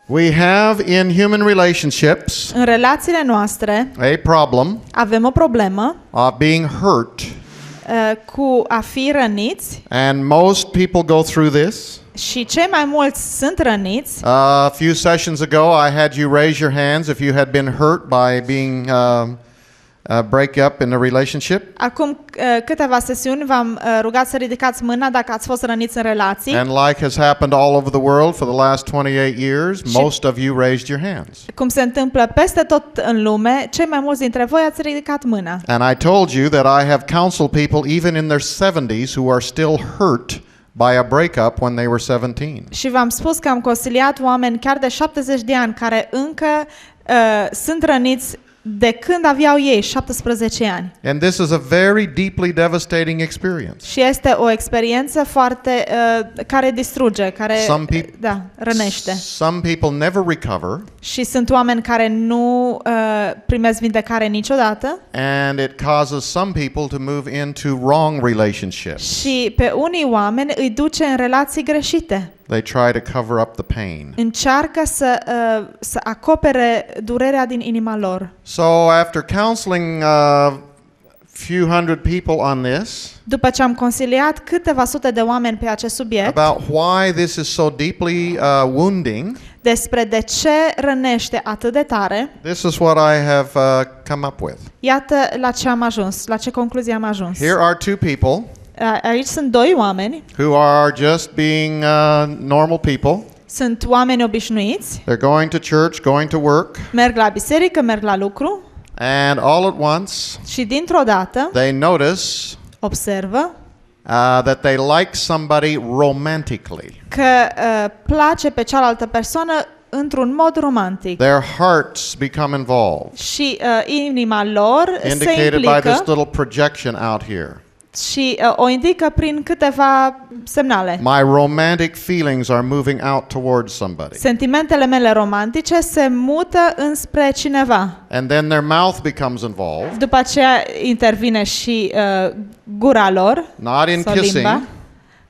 We have in human relationships În relațiile noastre a problem avem o problemă of being hurt, cu a fi răniți and most people go through this. și cei mai mulți sunt răniți. A few sessions ago, I had you raise your hands if you had been hurt by being break up in a relationship. Acum câteva sesiuni v-am rugat să ridicați mâna dacă ați fost răniți în relații. And like has happened all over the world for the last 28 years, most of you raised your hands. Cum se întâmplă peste tot în lume, cei mai mulți dintre voi ați ridicat mâna. And I told you that I have counseled people even in their 70s who are still hurt by a breakup when they were 17. Și v-am spus că am consiliat oameni chiar de 70 de ani care încă sunt răniți de când aveau ei 17 ani. And this is a very deeply devastating experience. Și este o experiență foarte care distruge, care rănește. Some people never recover. Și sunt oameni care nu primesc vindecare niciodată. And it causes some people to move into wrong relationships. Și pe unii oameni îi duce în relații greșite. They try to cover up the pain. Încearcă să acopere durerea din inima lor. So after counseling few hundred people on this, după ce am consiliat câteva sute de oameni pe acest subiect, about why this is so deeply wounding, despre de ce rănește atât de tare, this is what I have come up with. Iată la ce am ajuns, la ce concluzie am ajuns. Here are two people aici sunt doi oameni who are just being normal people. Sunt oameni obișnuiți. They're going to church, going to work. Merg la biserică, merg la lucru. And all at once, și dintr-o dată, they notice observă that they like somebody romantically. Că place pe cealaltă persoană într-un mod romantic. Their hearts become involved. Și inima lor se indicated implică. by this little projection out here. Și o indică prin câteva semnale. My romantic feelings are moving out towards somebody. Sentimentele mele romantice se mută înspre cineva. And then their mouth becomes involved. După aceea intervine și gura lor. Not in kissing, limba,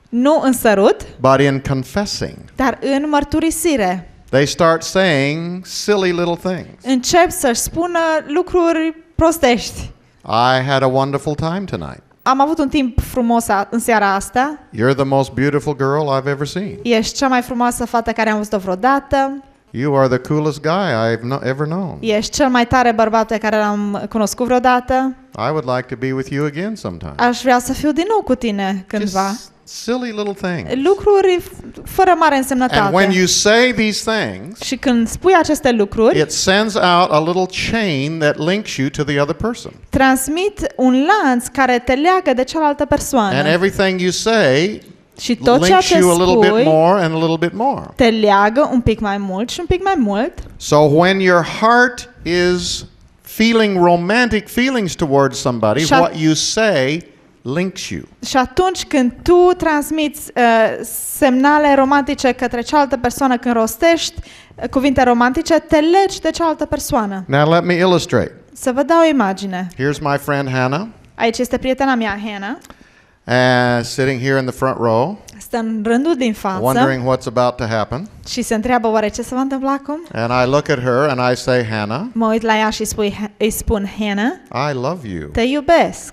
nu în sărut, but in confessing. Dar în mărturisire. They start saying silly little things. Încep să-și spună lucruri prostești. I had a wonderful time tonight. Am avut un timp frumos în seara asta. You're the most beautiful girl I've ever seen. Ești cea mai frumoasă fată care am văzut-o vreodată. You are the coolest guy I've ever known. Ești cel mai tare bărbat pe care l-am cunoscut vreodată. I would like to be with you again sometime. Aș vrea să fiu din nou cu tine cândva. Just silly little things. Lucruri fără mare însemnătate. And when you say these things, și când spui aceste lucruri, it sends out a little chain that links you to the other person. Transmit un lanț care te leagă de cealaltă persoană. And everything you say și tot ceea ce you a little spui bit more and a little bit more. Te leagă un pic mai mult și un pic mai mult. So when your heart is feeling romantic feelings towards somebody, what you say links you. Și atunci când tu transmiți semnale romantice către cealaltă persoană, când rostești cuvinte romantice, te legi de cealaltă persoană. Now let me illustrate. Să vă dau o imagine. Here's my friend Hannah. Aici este prietena mea, Hannah. Sitting here in the front row. Stă în rândul din față. Wondering what's about to happen. Și se întreabă oare ce se va întâmpla acum? And I look at her and I say, Hannah. Mă uit la ea și îi spun, Hannah. I love you. Te iubesc.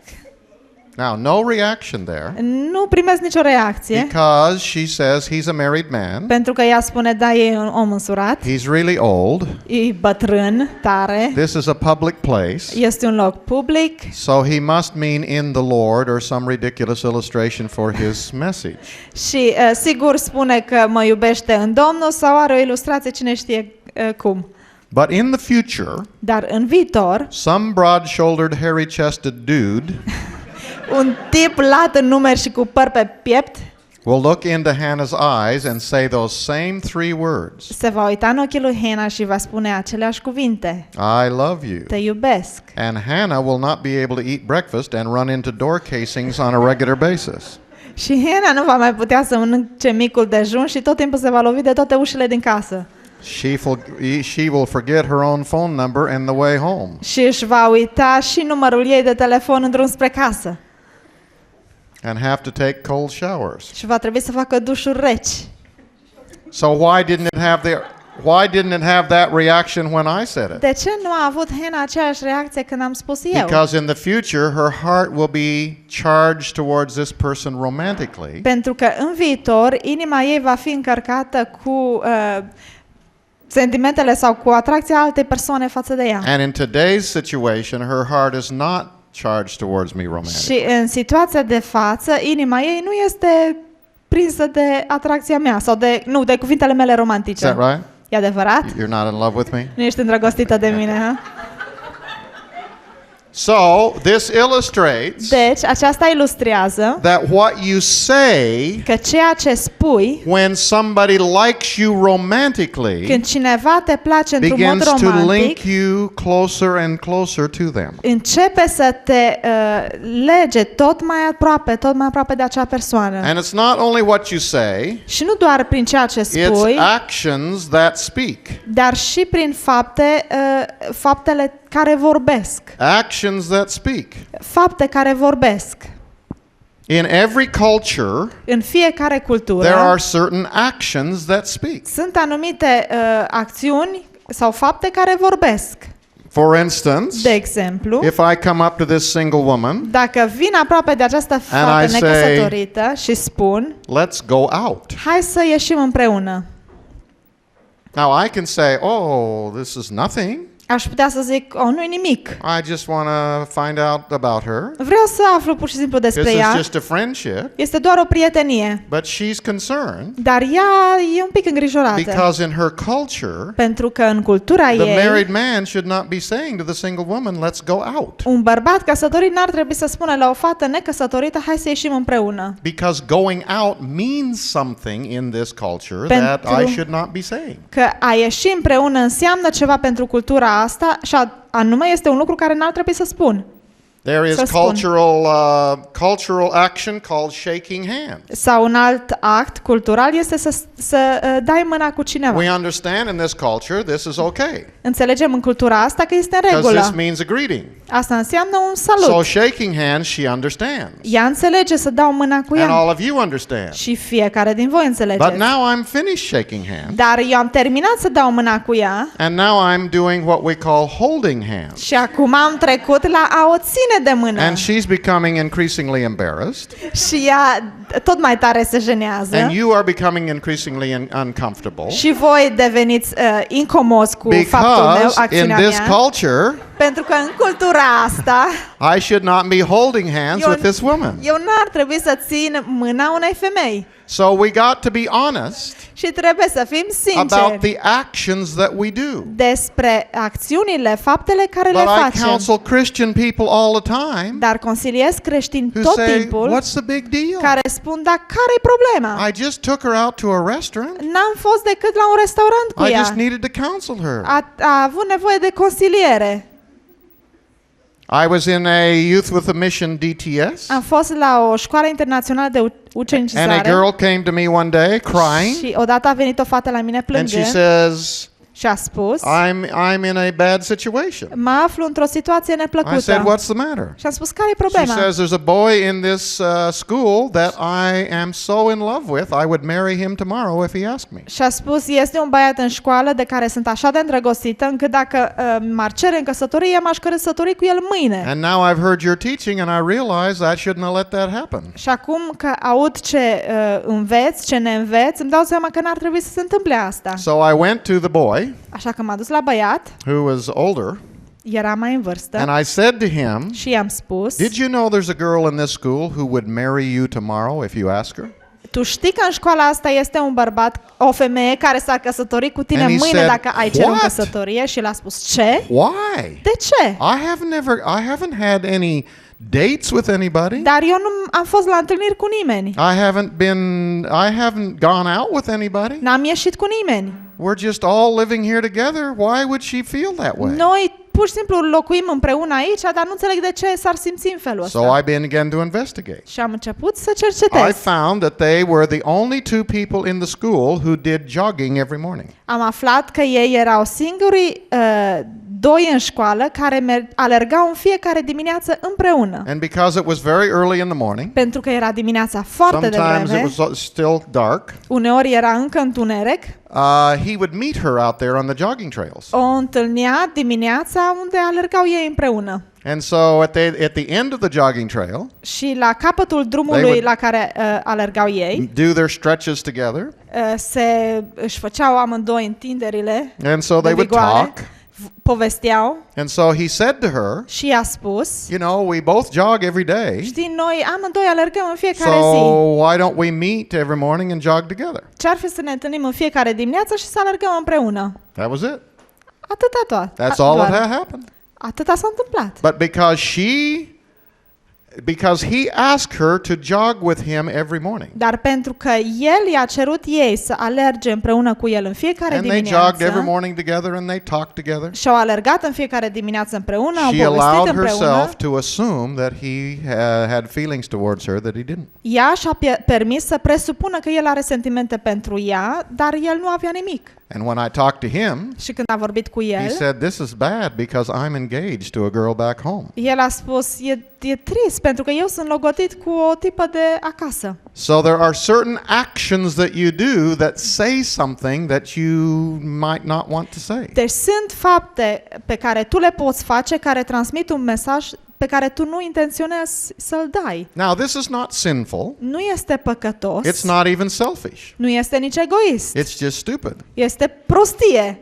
Now, no reaction there. Nu primesc nicio reacție. Because she says he's a married man. Pentru că ea spune, da, e un om însurat. He's really old. E bătrân, tare. This is a public place. Este un loc public. So he must mean in the Lord or some ridiculous illustration for his message. Și sigur spune că mă iubește în Domnul sau are o ilustrație cine știe cum. But in the future, dar în viitor, some broad-shouldered, hairy-chested dude un tip lat în numeri și cu păr pe piept will look into Hannah's eyes and say those same three words. Se va uita în ochii lui Hannah și va spune aceleași cuvinte. I love you. Te iubesc. And Hannah will not be able to eat breakfast and run into door casings on a regular basis. Și Hannah nu va mai putea să mănânce micul dejun și tot timpul se va lovi de toate ușile din casă. She will forget her own phone number in the way home. Și își va uita și numărul ei de telefon în drum spre casă. And have to take cold showers. Și va trebui să facă dușuri reci. So why didn't it have the Why didn't it have that reaction when I said it? De ce nu a avut Hannah aceeași reacție când am spus eu? Because in the future her heart will be charged towards this person romantically. Pentru că în viitor inima ei va fi încărcată cu sentimentele sau cu atracția altei persoane față de ea. And in today's situation her heart is not charged towards me romantically. Și în situația de față, inima ei nu este prinsă de atracția mea sau de cuvintele mele romantice. Is that right? E adevărat? You're not in love with me? Nu ești îndrăgostită de mine, ha? So, this illustrates Deci, aceasta ilustrează that what you say că ceea ce spui when somebody likes you romantically când cineva te place într-un mod begins to romantic, link you closer and closer to them. începe să te lege tot mai aproape de acea persoană. And it's not only what you say, Și nu doar prin ceea ce spui, it's actions that speak. dar și prin faptele care vorbesc. Actions that speak. Fapte care vorbesc. In every culture, În fiecare cultură there are certain actions that speak. sunt anumite acțiuni sau fapte care vorbesc. For instance, De exemplu, if I come up to this single woman, dacă vin aproape de această fată I say, necăsătorită și spun, let's go out. hai să ieșim împreună. Now I can say, oh, this is nothing. Aș putea să zic, nu-i nimic. I just want to find out about her. Vreau să aflu pur și simplu despre This is ea. just a friendship. Este doar o prietenie. But she's concerned Dar ea e un pic îngrijorată. because in her culture, Pentru că în cultura the ei, married man should not be saying to the single woman, let's go out. un bărbat căsătorit n-ar trebui să spună la o fată necăsătorită, hai să ieșim împreună. Because going out means something in this culture that I should not be saying. Că a ieși împreună înseamnă ceva pentru cultura asta și anume este un lucru care n-ar trebui să spun. There is Să spun. cultural action called shaking hands. Sau un alt act cultural este să dai mâna cu cineva. We understand in this culture this is okay. Înțelegem în cultura asta că este în Because regulă. this means a greeting. Asta înseamnă un So salut. shaking hands, she understands. Ea înțelege să dau mâna cu And ea. all of you understand. Și fiecare din voi But înțelegeți. now I'm finished shaking hands. Dar eu am terminat să dau mâna cu ea And now I'm doing what we call holding hands. și acum am trecut la a o ține de mână. And she's becoming increasingly embarrassed. Și ea tot mai tare se jenează. And you are becoming increasingly uncomfortable. Și voi deveniți incomozi cu faptul meu, Because in acțiunea this mea. culture, Pentru că în cultura asta I should not be holding hands with this woman. eu n-ar trebui să țin mâna unei femei. So we got to be honest Și trebuie să fim about sinceri the actions that we do. despre acțiunile, faptele care le But I facem. counsel Christian people all the time Dar consiliez creștini who tot say, timpul what's the big deal? care spun, dar care-i problema? I just took her out to a restaurant. N-am fost decât la un restaurant cu I ea. just needed to counsel her. A avut nevoie de consiliere. I was in a Youth with a Mission DTS. Am fost la o școală internațională de And a ucenicizare girl came to me one day crying. și odată a venit o fată la mine And she plângând says, și a spus, I'm in a bad situation. mă aflu într-o situație I said, neplăcută. what's the matter? Și am spus, care e She problema? says, there's a boy in this school that I am so in love with, I would marry him tomorrow if he asked me. Și a spus, este un băiat în școală de care sunt așa de îndrăgostită încât dacă m-ar cere în căsătorie, m-aș căsători cu el mâine. And now I've heard your teaching and I realize I shouldn't have let that happen. Și acum că aud ce înveți, ce ne înveți, îmi dau seama că n-ar trebui să se întâmple asta. So I went to the boy, Așa că m-a dus la băiat, who was older, era mai în vârstă, and I said to him, și i-am spus, did you know there's a girl in this school who would marry you tomorrow if you ask her? tu știi că în școala asta este un bărbat, o femeie care s-ar căsători cu tine And he mâine said, dacă ai cere în "What?" căsătorie? Și l-a spus, ce? Why? De ce? I haven't had any dates with anybody. Dar eu nu am fost la întâlniri cu nimeni. I haven't gone out with anybody. N-am ieșit cu nimeni. We're just all living here together. Why would she feel that way? Noi pur și simplu locuim împreună aici, dar nu înțeleg de ce s-ar simți în felul ăsta. So I began to investigate. Și am început să I cercetez. found that they were the only two people in the school who did jogging every morning. Am aflat că ei erau singurii doi în școală care alergau în fiecare dimineață împreună. And because it was very early in the morning, Pentru că era dimineața foarte sometimes devreme, it was still dark, uneori era încă întuneric, he would meet her out there on the jogging trails. o întâlnea dimineața unde alergau ei împreună. And so at the end of the jogging trail, Și la capătul drumului la care alergau ei, do their stretches together, își făceau amândoi întinderile and so de they would vigoare, talk. povesteau And so he said to her, și i-a spus, you know, we both jog every day, știi, noi amândoi alergăm în fiecare so zi. why don't we meet every morning and jog together? Ce-ar fi să ne întâlnim în fiecare dimineață și să alergăm împreună? That was it. Atâta tot. That's all that had happened. Atâta s-a întâmplat. But because he asked her to jog with him every morning. Dar pentru că el i-a cerut ei să alerge împreună cu el în fiecare And they jogged every dimineață morning together and they talked together. și au alergat în fiecare dimineață împreună, au She povestit allowed împreună, herself to assume that he had feelings towards her that he didn't. ea și-a permis să presupună că el are sentimente pentru ea, dar el nu avea nimic. And when I talked to him, Și când a vorbit cu he el, said, "This is bad because I'm engaged to a girl back home." el a spus, e trist pentru că eu sunt logodit cu o tipă de acasă. So there are certain actions that you do that say something that you might not want to say. Deci sunt fapte pe care tu le poți face care transmit un mesaj pe care tu nu intenționezi să-l dai. Now, this is not sinful. Nu este păcătos. It's not even selfish. Nu este nici egoist. It's just stupid. Este prostie.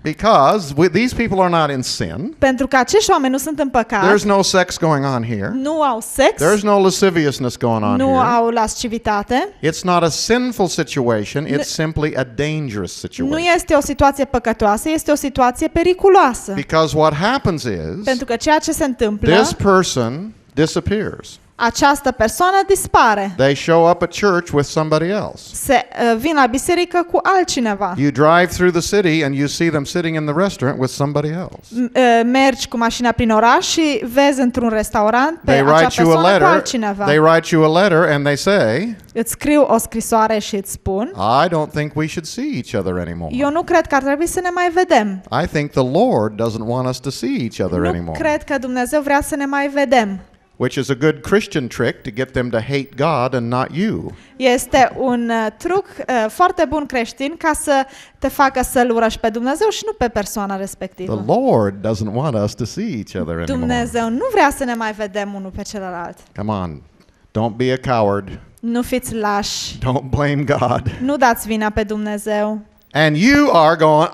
Because these people are not in sin. Pentru că acești oameni nu sunt în păcat. There's no sex going on here. Nu au sex. There's no lasciviousness going on Nu here. au lascivitate. It's not a sinful situation, it's simply a dangerous Nu situation. este o situație păcătoasă, este o situație periculoasă. Because what happens is Pentru că ceea ce se întâmplă, this person disappears. această persoană dispare. They show up at church with somebody else. Vin la biserică cu altcineva. You drive through the city and you see them sitting in the restaurant with somebody else. Mergi cu mașina prin oraș și vezi într-un restaurant pe They acea write you a persoană cu letter. altcineva. They write you a letter and they say, Îți scriu o scrisoare și îți spun, I don't think we should see each other anymore. eu nu cred că ar trebui să ne mai vedem. I think the Lord doesn't want us to see each other Nu anymore. cred că Dumnezeu vrea să ne mai vedem. Which is a good Christian trick to get them to hate God and not you. Este un truc foarte bun creștin ca să te facă să-L urăști pe Dumnezeu și nu pe persoana respectivă. The Lord doesn't want us to see each other anymore. Dumnezeu nu vrea să ne mai vedem unul pe celălalt. Come on. Don't be a coward. Nu fiți lași. Don't blame God. Nu dați vina pe Dumnezeu. And you are going,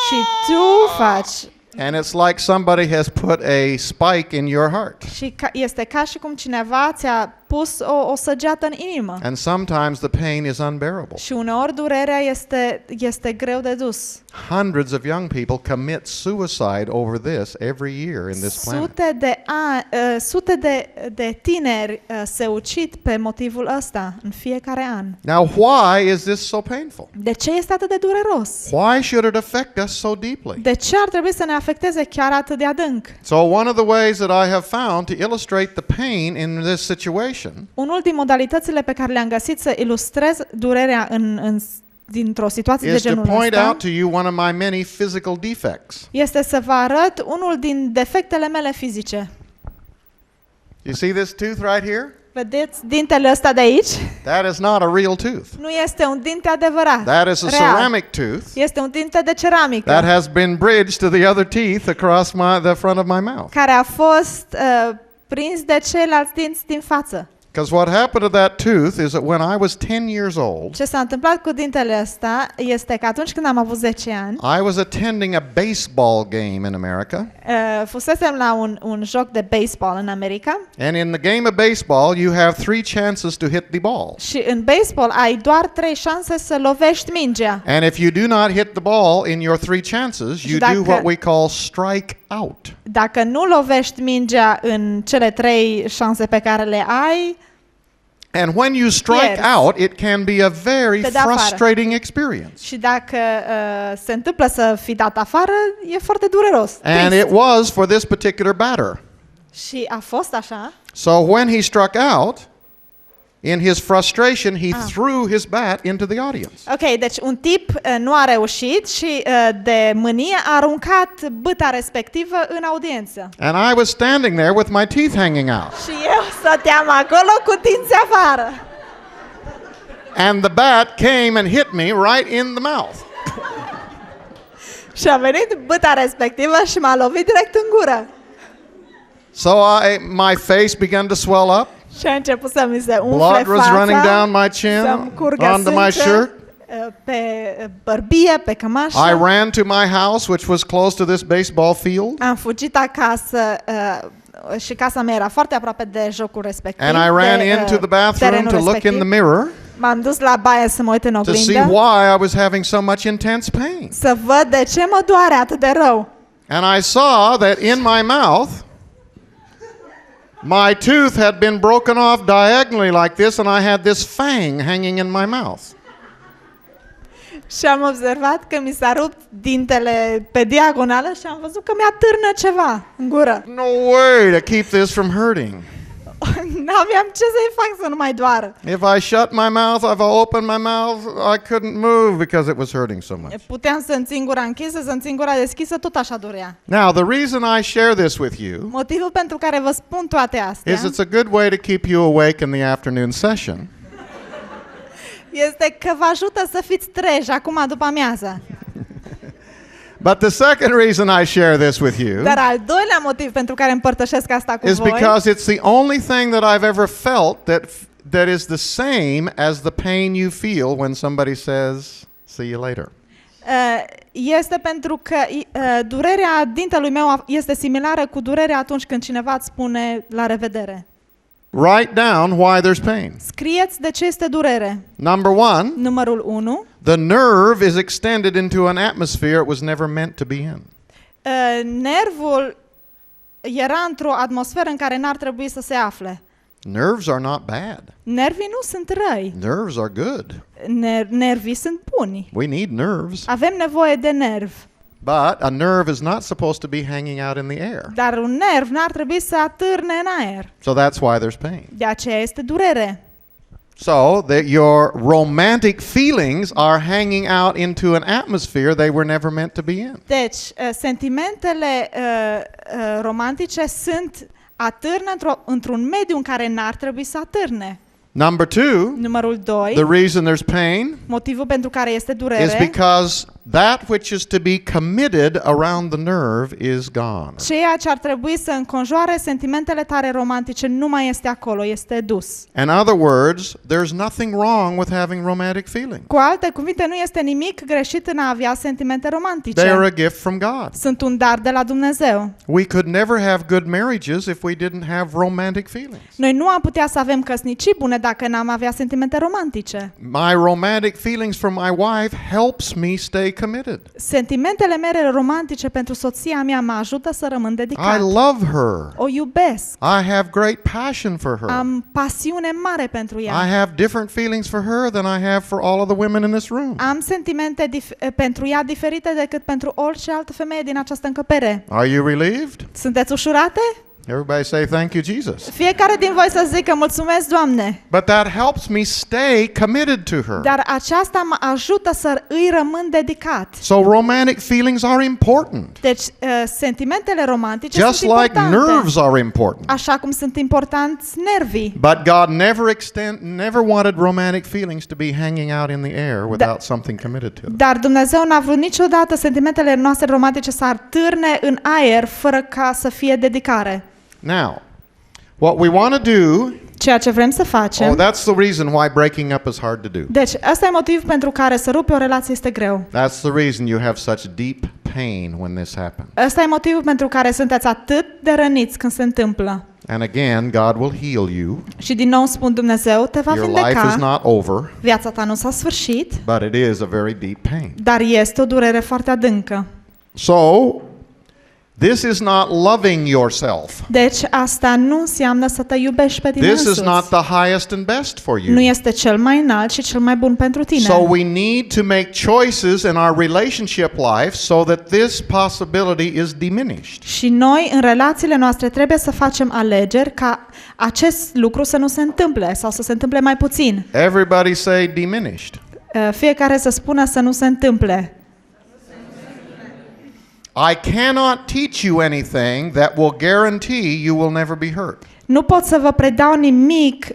Și tu faci. and it's like somebody has put a spike in your heart. Și este ca și cum cineva ți-a pus o săgeată în inimă. And sometimes the pain is unbearable. Și uneori durerea este greu de dus. Hundreds of young people commit suicide over this every year in this planet. Sute de tineri se ucid pe motivul ăsta în fiecare an. Now, why is this so painful? De ce este atât de dureros? Why should it affect us so deeply? De ce ar trebui să ne afecteze chiar atât de adânc? So one of the ways that I have found to illustrate the pain in this situation Unul din modalitățile pe care le-am găsit să ilustrez durerea dintr-o situație de is to genul point ăsta out to you one of my many physical defects. este să vă arăt unul din defectele mele fizice. You see this tooth right here? Vedeți dintele ăsta de aici? That is not a real tooth. Nu este un dinte adevărat. That is a real. ceramic tooth Este un dinte de ceramică that has been bridged to the other teeth across the front of my mouth. care a fost prins de ceilalți dinți din față. Because what happened to that tooth is that when I was 10 years old, Ce s-a întâmplat cu dintele ăsta este că atunci când am avut 10 ani, I was attending a baseball game in America. fusesem la un joc de baseball în America. And in the game of baseball, you have 3 chances to hit the ball. Și în baseball ai doar 3 șanse să lovești mingea. And if you do not hit the ball in your 3 chances, you do what we call strike out. Dacă nu lovești mingea în cele 3 șanse pe care le ai, And when you strike out, it can be a very frustrating experience. și dacă se întâmplă să fii dat afară, e foarte dureros. And trist. it was for this particular batter. Și a fost așa. So when he struck out, In his frustration, he threw his bat into the audience. Ok, deci un tip nu a reușit și de mânie a aruncat bâta respectivă în audiență. And I was standing there with my teeth hanging out. Și eu stăteam acolo cu dinții afară. And the bat came and hit me right in the mouth. Și a venit bâta respectivă și m-a lovit direct în gură. So my face began to swell up. Și a început să mi se umfle Blood was fața, running down my chin, să-mi curgă onto my sânge, shirt. pe bărbie, pe cămașă. I ran to my house, which was close to this baseball field. Am fugit acasă și casa mea era foarte aproape de jocul respectiv. And I ran into the bathroom to look in the mirror M-am dus la baie să mă uit în to see oglindă, why I was having so much intense pain. să văd de ce mă doare atât de rău. And I saw that in my mouth, my tooth had been broken off diagonally like this, and I had this fang hanging in my mouth. Și am observat că mi s-a rupt dintele pe diagonală și am văzut că mi-atârnă ceva în gură. No way to keep this from hurting. N-aveam ce să-i fac să nu mai doară. If I shut my mouth, if I opened my mouth, I couldn't move because it was hurting so much. Puteam să-mi țin gura închisă, să-mi țin gura deschisă, tot așa durea. Now, the reason I share this with you Motivul pentru care vă spun toate astea is it's a good way to keep you awake in the afternoon session. este că vă ajută să fiți treji acum după amiază. But the second reason I share this with you Dar al doilea motiv pentru care împărtășesc asta cu is voi because it's the only thing that I've ever felt that is the same as the pain you feel when somebody says, "See you later." este pentru că durerea dintelui meu este similară cu durerea atunci când cineva îți spune la revedere. Write down why there's pain. Scrieți de ce este durere. Number 1, Numărul 1. the nerve is extended into an atmosphere it was never meant to be in. Nervul era într-o atmosferă în care n-ar trebui să se afle. Nerves are not bad. Nervii nu sunt răi. Nerves are good. Nervii sunt buni. We need nerves. Avem nevoie de nerv. But a nerve is not supposed to be hanging out in the air. Dar un nerv n-ar trebui să atârne în aer. So that's why there's pain. De aceea este durere. So that your romantic feelings are hanging out into an atmosphere they were never meant to be in. Deci, sentimentele romantice atârnă într-un mediu în care n-ar trebui să atârne. Number 2, Numărul 2. the reason there's pain Motivul pentru care este is durere because that which is to be committed around the nerve is gone. ceea ce ar trebui să înconjoare sentimentele tale romantice nu mai este acolo, este dus. In other words, there's nothing wrong with having romantic feelings. Cu alte cuvinte, nu este nimic greșit în a avea sentimente romantice. They are a gift from God. Sunt un dar de la Dumnezeu. We could never have good marriages if we didn't have romantic feelings. Noi nu am putea să avem căsnicii bune dacă n-am avea sentimente romantice. My romantic feelings for my wife helps me stay committed. Sentimentele mele romantice pentru soția mea mă ajută să rămân dedicat. I love her. O iubesc. I have great passion for her. Am pasiune mare pentru ea. I have different feelings for her than I have for all of the women in this room. Am sentimente pentru ea diferite decât pentru orice altă femeie din această încăpere. Are you relieved? Sunteți ușurate? Everybody say thank you, Jesus. Fiecare din voi să zică mulțumesc, Doamne. But that helps me stay committed to her. Dar aceasta mă ajută să îi rămân dedicat. So romantic feelings are important. Deci sentimentele romantice Just sunt like importante. nerves are important. Așa cum sunt importanți nervii. But God never wanted romantic feelings to be hanging out in the air without something committed to them. Dar Dumnezeu n-a vrut niciodată sentimentele noastre romantice să atârne în aer fără ca să fie dedicare. Now, what we want to do, Ceea ce vrem să facem. that's the reason why breaking up is hard to do. Deci, ăsta e motivul pentru care să rupi o relație este greu. That's the reason you have such deep pain when this happens. Ăsta e motivul pentru care sunteți atât de răniți când se întâmplă. And again, God will heal you. Și din nou spun Dumnezeu, te va Your life is vindeca. not over, Viața ta nu s-a sfârșit, but it is a very deep pain. dar este o durere foarte adâncă. So, This is not loving yourself. Deci asta nu înseamnă să te iubești pe tine This is însuți. not the highest and best for Nu you. este cel mai înalt și cel mai bun pentru tine. So we need to make choices in our relationship life so that this possibility is diminished. Și noi, în relațiile noastre, trebuie să facem alegeri ca acest lucru să nu se întâmple sau să se întâmple mai puțin. Everybody say diminished. Fiecare să spună să nu se întâmple. I cannot teach you anything that will guarantee you will never be hurt. Nu pot să vă predau nimic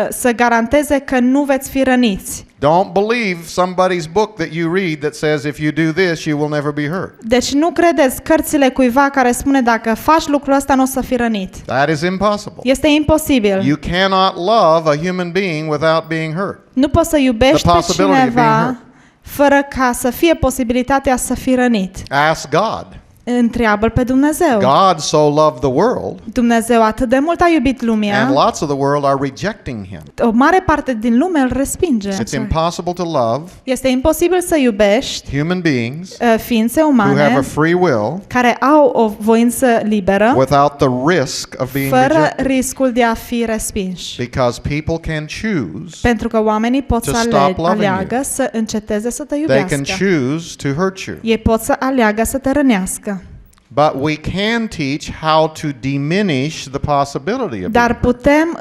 să garanteze că nu veți fi răniți. Don't believe somebody's book that you read that says if you do this you will never be hurt. Deci nu credeți cărțile cuiva care spune dacă faci lucrul ăsta nu o să fii rănit. That is impossible. Este imposibil. You cannot love a human being without being hurt. Nu poți să iubești The pe possibility of being cineva hurt. fără ca să fie posibilitatea să fii rănit. Ask God. Întreabă-L pe Dumnezeu. God so loved the world, Dumnezeu atât de mult a iubit and lumea, lots of the world are rejecting him. o mare parte din lume îl respinge. It's impossible to love Este imposibil să iubești human beings ființe who have a umane free will care au o voință liberă without the risk of being fără rejected. riscul de a fi respinși. Because people can choose, Pentru că oamenii pot to să stop loving aleagă să înceteze să te they can iubească. choose to hurt you. Ei pot să aleagă să te rănească. But we can teach how to diminish the possibility of Dar being hurt. putem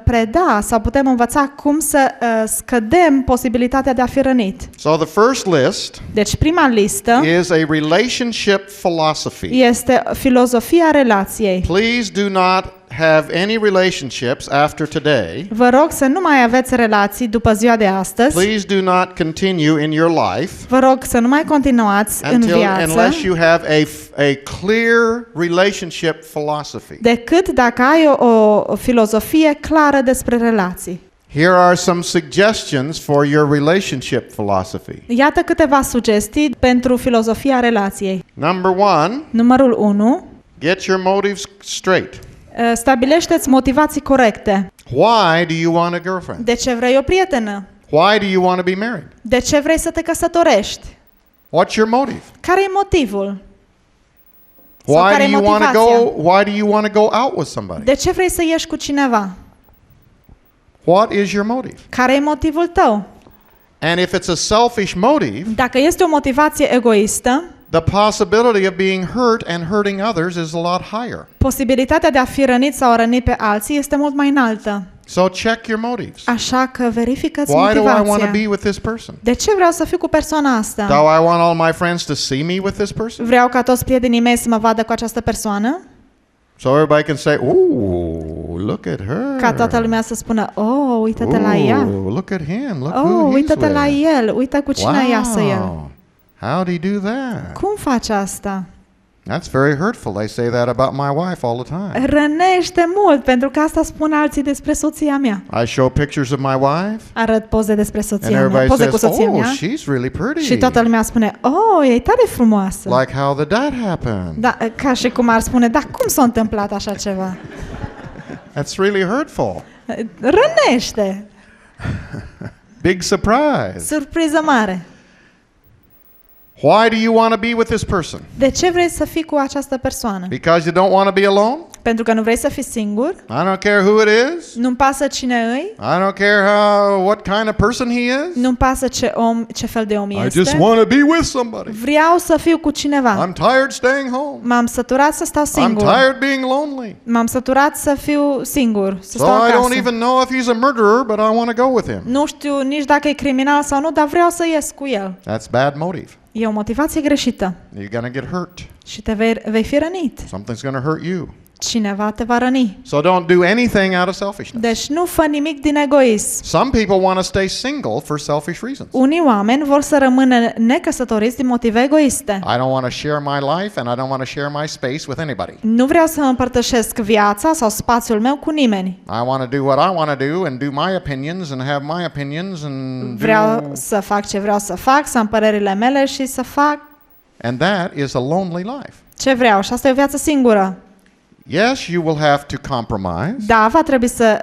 preda sau putem învăța cum să scădem posibilitatea de a fi rănit. So the first list Deci prima listă is a relationship philosophy. este filozofia relației. Please do not have any relationships after today. Vă rog să nu mai aveți relații după ziua de astăzi. Please do not continue in your life Vă rog să nu mai continuați în viață unless you have a clear relationship philosophy. decât dacă ai o filozofie clară despre relații. Here are some suggestions for your relationship philosophy. Iată câteva sugestii pentru filozofia relației. Number 1, Numărul 1. get your motives straight. Stabilește-ți motivații corecte. Why do you want a girlfriend? De ce vrei o prietenă? Why do you want to be married? De ce vrei să te căsătorești? What's your motive? Care e motivul? Sau Why care do e you want to motivația? go? Why do you want to go out with somebody? De ce vrei să ieși cu cineva? What is your motive? Care e motivul tău? And if it's a selfish motive, Dacă este o motivație egoistă, the possibility of being hurt and hurting others is a lot higher. posibilitatea de a fi rănit sau a răni pe alții este mult mai înaltă. So check your motives. Așa că verifică-ți Why do I want to motivația. be with this person? De ce vreau să fiu cu persoana Do asta? I want all my friends to see me with this person? Vreau ca toți prietenii mei să mă vadă cu această persoană? So everybody can say, "Ooh, look at her. Ca toată lumea să spună, oh, uită-te la ea. Ooh, look at him. Look who Oh, he's uită-te la with. el. Uită cu cine iasă el. Wow. How do you do that? Cum faci asta? That's very hurtful. They say that about my wife all the time. Rănește mult, pentru că asta spun alții despre soția mea. I show pictures of my wife, Arăt poze despre and soția mea, everybody poze cu says, soția "Oh, mea. she's really pretty." Și toată lumea spune, oh, e tare frumoasă. Like how did that happen? Da, ca și cum ar spune, da, cum s-a întâmplat așa ceva? That's really hurtful. Rănește. Big surprise. Surpriză mare. Why do you want to be with this person? De ce vrei să fii cu această persoană? Because you don't want to be alone? Pentru că nu vrei să fii singur? I don't care who it is. Nu-mi pasă cine îi? I don't care what kind of person he is. Nu-mi pasă ce fel de om I just este? want to be with somebody. Vreau să fiu cu cineva. I'm tired staying home. M-am săturat să stau I'm singur. tired being lonely. M-am săturat să fiu singur, să So stau I don't acasă. even know if he's a murderer, but I want to go with him. Nu știu nici dacă e criminal sau nu, dar vreau să ies cu el. That's bad motive. E o motivație greșită You're going to get hurt. și te vei fi rănit. Something's going to hurt you. Cineva te va răni. So don't do anything out of selfishness. Deci nu fă nimic din egoism. Some people want to stay single for selfish reasons. Unii oameni vor să rămână necăsătoriți din motive egoiste. I don't want to share my life and I don't want to share my space with anybody. Nu vreau să împărtășesc viața sau spațiul meu cu nimeni. I want to do what I want to do and do my opinions and have my opinions and Vreau să fac ce vreau să fac, să am părerile mele și să fac and that is a lonely life. ce vreau. Și asta e o viață singură. Yes, you will have to compromise. Da, va trebui să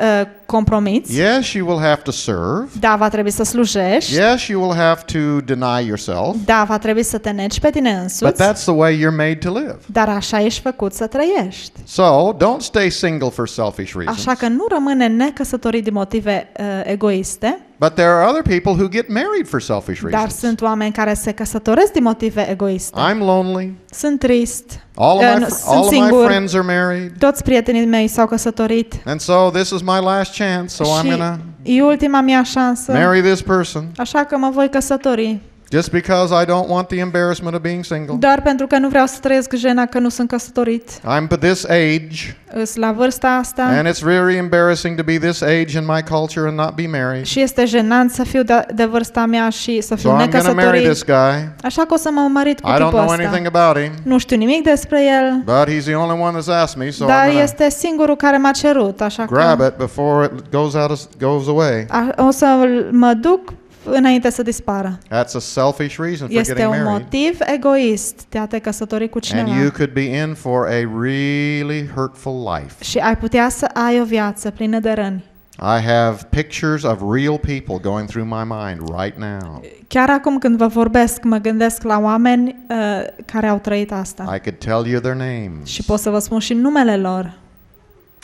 compromiți. Yes, you will have to serve. Da, va trebui să slujești. Yes, you will have to deny yourself. Da, va trebui să te negi pe tine But însuți. that's the way you're made to live. Dar așa ești făcut să trăiești. So, don't stay single for selfish reasons. Așa că nu rămâne necăsătorit din motive egoiste, But there are other people who get married for selfish dar reasons. sunt oameni care se căsătoresc din motive egoiste. I'm lonely. Sunt trist. All Nu, of sunt my singur. friends are married. Toți prietenii mei s-au căsătorit. And so this is my last chance, so I'm Și going to e ultima mea șansă. marry this person Așa că mă voi căsători. just because I don't want the embarrassment of being single. Doar pentru că nu vreau să trăiesc jena că nu sunt căsătorit. I'm at this age, Îs la vârsta asta and it's really embarrassing to be this age in my culture and not be married. și este jenant să fiu de vârsta mea și să So fiu I'm going to marry necăsătorit. this guy. Așa că o să mă mărit cu I don't tipul know ăsta. anything about him, Nu știu nimic despre el, but he's the only one that's asked me, so dar I'm going to este singurul care m-a cerut, așa grab că it before it goes away. o să mă duc înainte să dispară. That's a selfish reason for Este getting un married. motiv egoist de a te căsători cu And cineva. you could be in for a really hurtful life. Și ai putea să ai o viață plină de răni. I have pictures of real people going through my mind right now. Chiar acum când vă vorbesc, mă gândesc la oameni care au trăit asta. I could tell you their names. Și pot să vă spun și numele lor.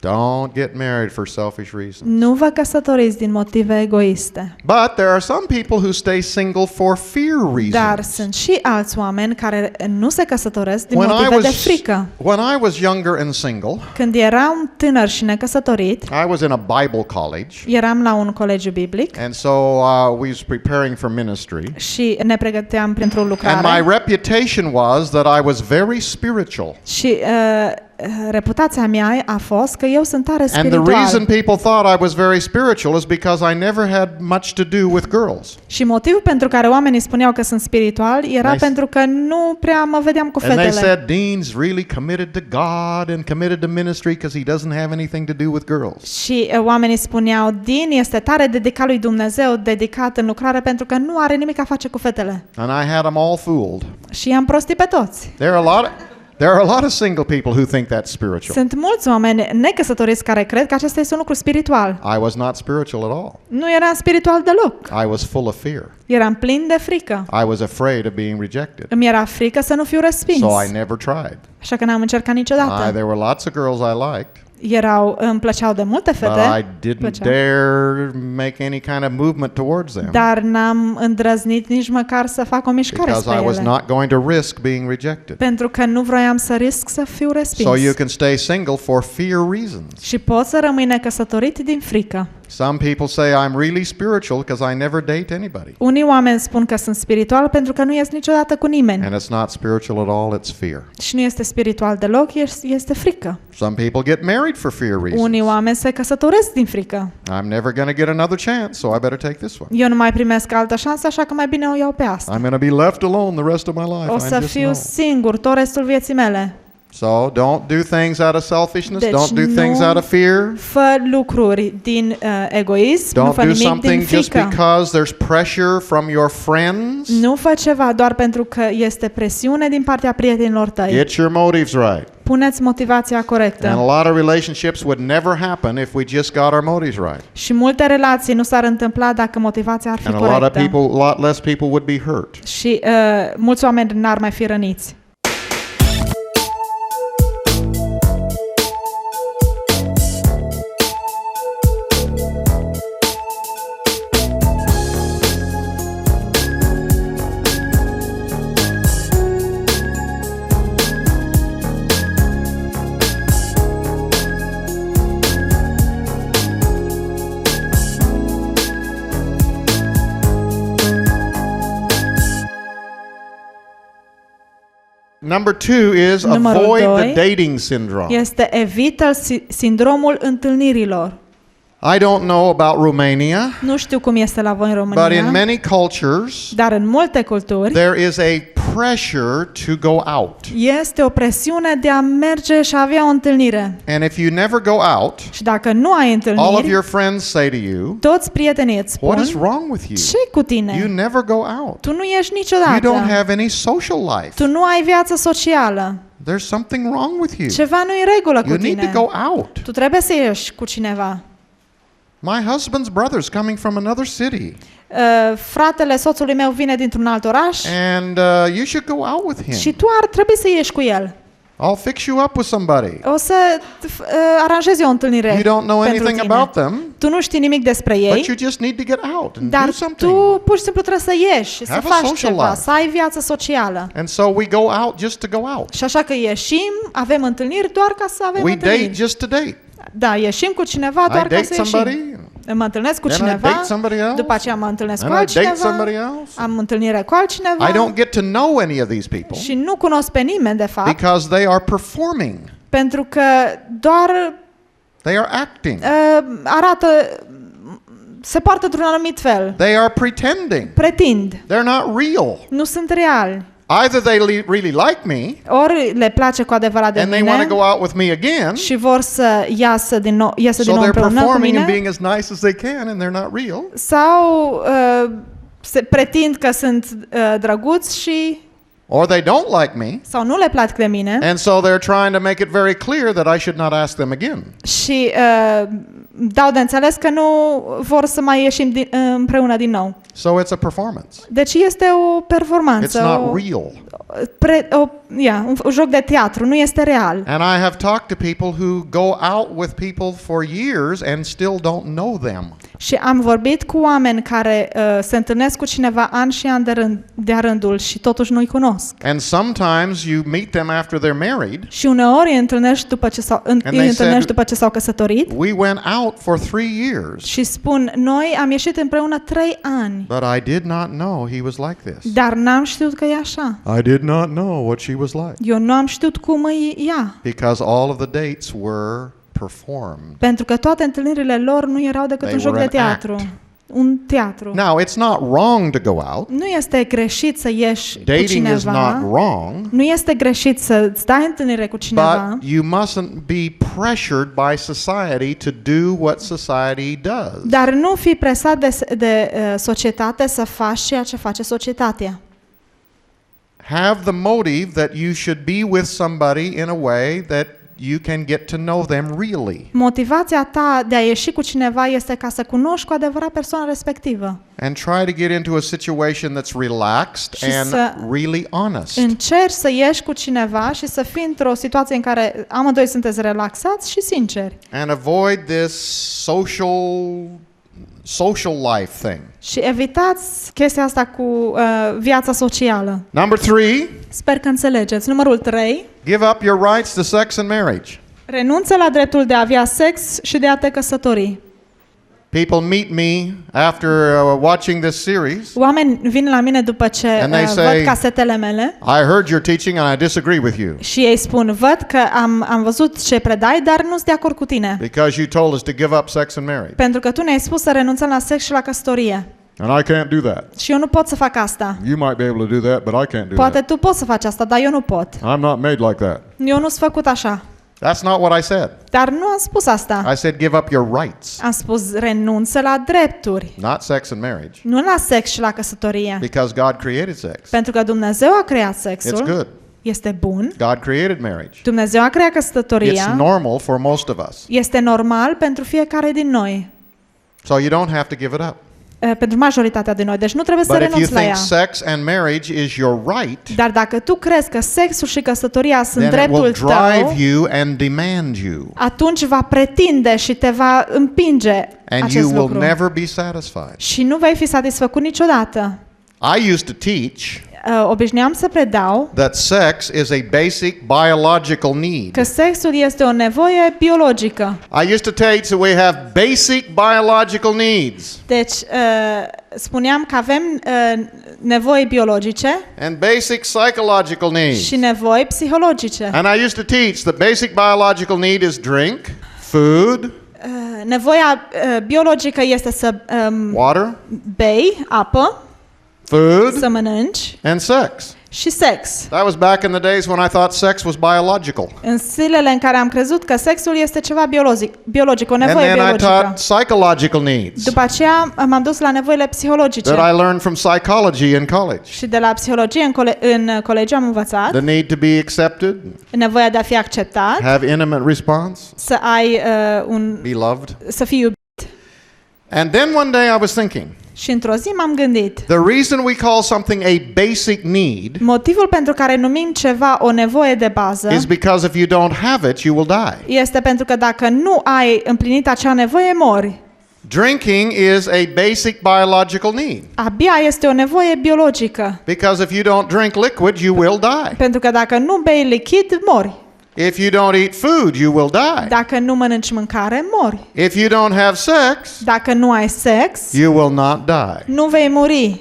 Don't get married for selfish reasons. Nu vă căsătoriți din motive egoiste. But there are some people who stay single for fear Dar reasons. sunt și alți oameni care nu se căsătoresc din When I motive de was frică. when I was younger and single, Când eram tânăr și necăsătorit, I was in a Bible college, eram la un colegiu biblic and so we was preparing for ministry. și ne pregăteam pentru o And lucrare. my reputation was that I was very spiritual. Și reputația mea a fost că eu sunt tare And the spiritual. reason people thought I was very spiritual is because I never had much to do with girls. Și motivul pentru care oamenii spuneau că sunt spiritual era They s- pentru că nu prea mă vedeam cu And they fetele. said Dean's really committed to God and committed to ministry because he doesn't have anything to do with girls. Și oamenii spuneau, Dean este tare dedicat lui Dumnezeu, dedicat în lucrare pentru că nu are nimic a face cu fetele. And I had them all fooled. Și i-am prostit pe toți. There are a lot of single people who think that's spiritual. Sunt mulți oameni necăsătoriți care cred că acesta este un lucru spiritual. I was not spiritual at all. Nu eram spiritual deloc. I was full of fear. Eram plin de frică. I was afraid of being rejected. Îmi era frică să nu fiu respins. So I never tried. Așa că n-am încercat niciodată. There were lots of girls I liked, Îmi plăceau de multe but fete, I didn't plăceau. dare make any kind of movement towards them dar n-am îndrăznit nici măcar să fac o mișcare because spre I was ele. not going to risk being rejected. Pentru că nu vroiam să risc să fiu respins. So you can stay single for fear reasons. Și pot să rămâi necăsătorit din frică. Some people say I'm really spiritual because I never date anybody. Unii oameni spun că sunt spiritual pentru că nu ies niciodată cu nimeni. And it's not spiritual at all, it's fear. Și nu este spiritual deloc, este frică. Some people get married for fear Unii reasons. oameni se căsătoresc din frică. I'm never going to get another chance, so I better take this one. Eu nu mai primesc altă șansă, așa că mai bine o iau pe asta. I'm going to be left alone the rest of my life. O I să just fiu know. singur tot restul vieții mele. So don't do things out of selfishness. Deci Don't do things nu out of fear. Fă lucruri din egoism, nu Don't fă do nimic din something just frică. because there's pressure from your friends. Nu fă ceva doar pentru că este presiune din partea prietenilor tăi. Get your motives right. Puneți motivația corectă. And a lot of relationships would never happen if we just got our motives right. Și multe relații nu s-ar întâmpla dacă motivația ar fi And a corectă. lot less people would be hurt. Și mulți oameni n-ar mai fi răniți. Number 2 is Numărul avoid doi the dating syndrome. Este evită sindromul întâlnirilor. I don't know about Romania, Nu știu cum este la voi în but in România, many cultures dar în multe culturi there is a pressure to go out. este o presiune de a merge și a avea o întâlnire. And if you never go out, Și dacă nu ai all of întâlniri, your friends say to you, toți prietenii îți spun, "What is wrong with you? ce-i cu You tine? never go out. Tu nu ești You niciodată. don't have any social life. Tu nu ai viață socială. There's something wrong with you. Ceva nu e în regulă cu You need tine. to go out." Tu trebuie să ieși cu cineva. My husband's brother's coming from another city. Fratele soțului meu vine dintr-un alt oraș And you should go out with him. și tu ar trebui să ieși cu el. I'll fix you up with somebody. O să aranjez eu o întâlnire You don't know pentru anything tine. about them, Tu nu știi nimic despre but ei, you just need to get out and dar do something. tu pur și simplu trebuie să ieși și să Have a faci social ceva, life. să ai viață socială. And so we go out just to go out. Și așa că ieșim, avem întâlniri doar ca să avem We date întâlniri. just to date. Da, ieșim cu cineva I doar ca date să ieșim. somebody, Mă întâlnesc cu then I cineva, date somebody else, după aceea mă întâlnesc cu and I date altcineva, somebody else. am întâlnire cu altcineva I don't get to know any of these people și nu cunosc pe nimeni de fapt, because they are performing. pentru că doar They are acting. arată, se poartă într-un anumit fel, They are pretending. pretind, They're not real. nu sunt reali. Either they really like me Ori le place cu adevărat de and they want mine to go out with me again, și vor să iasă din nou so they're împreună cu performing and mine, being as nice as they can and they're not real. sau se pretind că sunt drăguți și Or they don't like me, sau nu le plac de mine and so they're trying to make it very clear that I should not ask them again. și dau de înțeles că nu vor să mai ieșim împreună din nou. So it's a performance. Deci este o performanță, It's not real. un joc de teatru, nu este real. And I have talked to people who go out with people for years and still don't know them. Și am vorbit cu oameni care se întâlnesc cu cineva ani și ani de-a rândul și totuși nu-i cunosc. And sometimes you meet them after they're married. Și uneori îi întâlnești după ce s-au căsătorit We went out for 3 years, și spun, noi am ieșit împreună 3 ani, but I did not know he was like this. dar n-am știut că e așa. I did not know what she was like. Eu nu am știut cum e ea, Because all of the dates were performed. pentru că toate întâlnirile lor nu erau decât They un joc were de an teatru. act. Un teatru. Now, it's not wrong to go out. Nu este greșit să ieși cu Dating is cineva. not wrong, Nu este greșit să-ți dai întâlnire cu cineva, but you mustn't be pressured by society to do what society does. dar nu fi presat de societate să faci ceea ce face societatea. Have the motive that you should be with somebody in a way that you can get to know them really. Motivația ta de a ieși cu cineva este ca să cunoști cu adevărat persoana respectivă. And try to get into a situation that's relaxed Și and să really honest. Încerci să ieși cu cineva și să fii într-o situație în care amândoi sunteți relaxați și sinceri. And avoid this social life thing. Și evitați chestia asta cu viața socială. Number 3, Sper că înțelegeți. Numărul 3. give up your rights to sex and marriage. Renunță la dreptul de a avea sex și de a te căsători. People meet me after watching this series. Oameni vin la mine după ce And they văd say, casetele mele I heard your teaching and I disagree with you și ei spun, văd că am văzut ce predai, dar nu sunt de acord cu tine. because you told us to give up sex and marriage. Pentru că tu ne-ai spus să renunțăm la sex și la căsătorie. And I can't do that. Și eu nu pot să fac asta. You might be able to do that, but I can't do Poate that. tu poți să faci asta, dar eu nu pot. I'm not made like that. Eu nu sunt făcut așa. That's not what I said. Dar nu am spus asta. I said give up your rights, Am spus renunță la drepturi. not sex and marriage. Nu la sex și la căsătorie. Because God created sex. Pentru că Dumnezeu a creat It's sexul. good. Este bun. God created marriage. Dumnezeu a creat It's căsătoria. normal for most of us. Este normal pentru fiecare din noi. So you don't have to give it up. Pentru majoritatea din noi. Deci nu trebuie să But if you renunți la think ea. sex and marriage is your right, Dar dacă tu crezi că sexul și căsătoria sunt then it will dreptul drive tău, you and demand you. atunci va pretinde și te va împinge And acest you will lucru. never be satisfied. Și nu vei fi satisfăcut niciodată. I used to teach Obișnuiam să predau that sex is a basic biological need. că sexul este o nevoie biologică. I used to teach that we have basic biological needs Deci, spuneam că avem nevoi biologice and basic psychological needs. și nevoi psihologice. And I used to teach that basic biological need is drink, food, Nevoia biologică este să water, bei apă, food, să mănânci and sex. și sex. That was back in the days when I thought sex was biological. În zilele în care am crezut că sexul este ceva biologic, o And nevoie then I biologică. taught psychological needs După aceea m-am dus la nevoile psihologice. that I learned from psychology in college. Și de la psihologie în colegiu am învățat The need to be accepted, nevoia de a fi acceptat, have intimate response, să ai be loved. să fii iubit And then one day I was thinking, Și într-o zi m-am gândit, the reason we call something a basic need motivul pentru care numim ceva o nevoie de bază is because if you don't have it, you will die. este pentru că dacă nu ai împlinit acea nevoie, mori. Drinking is a basic biological need. A bea este o nevoie biologică. Because if you don't drink liquid, you will die. Pentru că dacă nu bei lichid, mori. If you don't eat food, you will die. Dacă nu mănânci mâncare, mori. If you don't have sex, Dacă nu ai sex, you will not die. nu vei muri.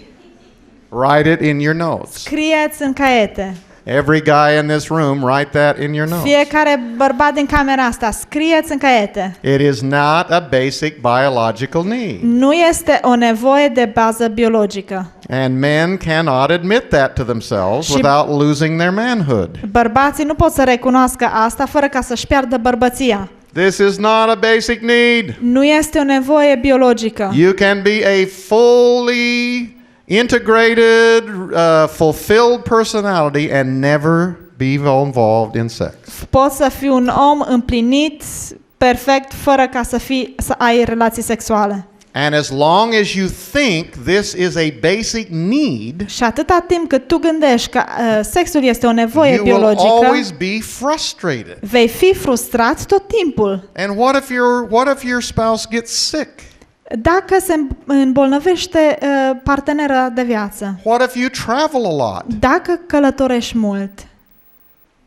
Write it in your notes. Scrieți în caiete. Every guy in this room, write that in your notes. Fiecare bărbat din camera asta, scrieți în caiete. It is not a basic biological need. Nu este o nevoie de bază biologică. And men cannot admit that to themselves Și- without losing their manhood. Bărbații nu pot să recunoască asta fără ca să-și piardă bărbăția. This is not a basic need. Nu este o nevoie biologică. You can be a fully integrated, fulfilled personality and never be involved in sex. Poți să fii un om împlinit, perfect, fără ca să ai relații sexuale. And as long as you think this is a basic need, Și atâta timp cât tu gândești că sexul este o nevoie you will biologică, always be frustrated. vei fi frustrat tot timpul. And what if your spouse gets sick? Dacă se îmbolnăvește partenera de viață, What if you travel a lot? dacă călătorești mult,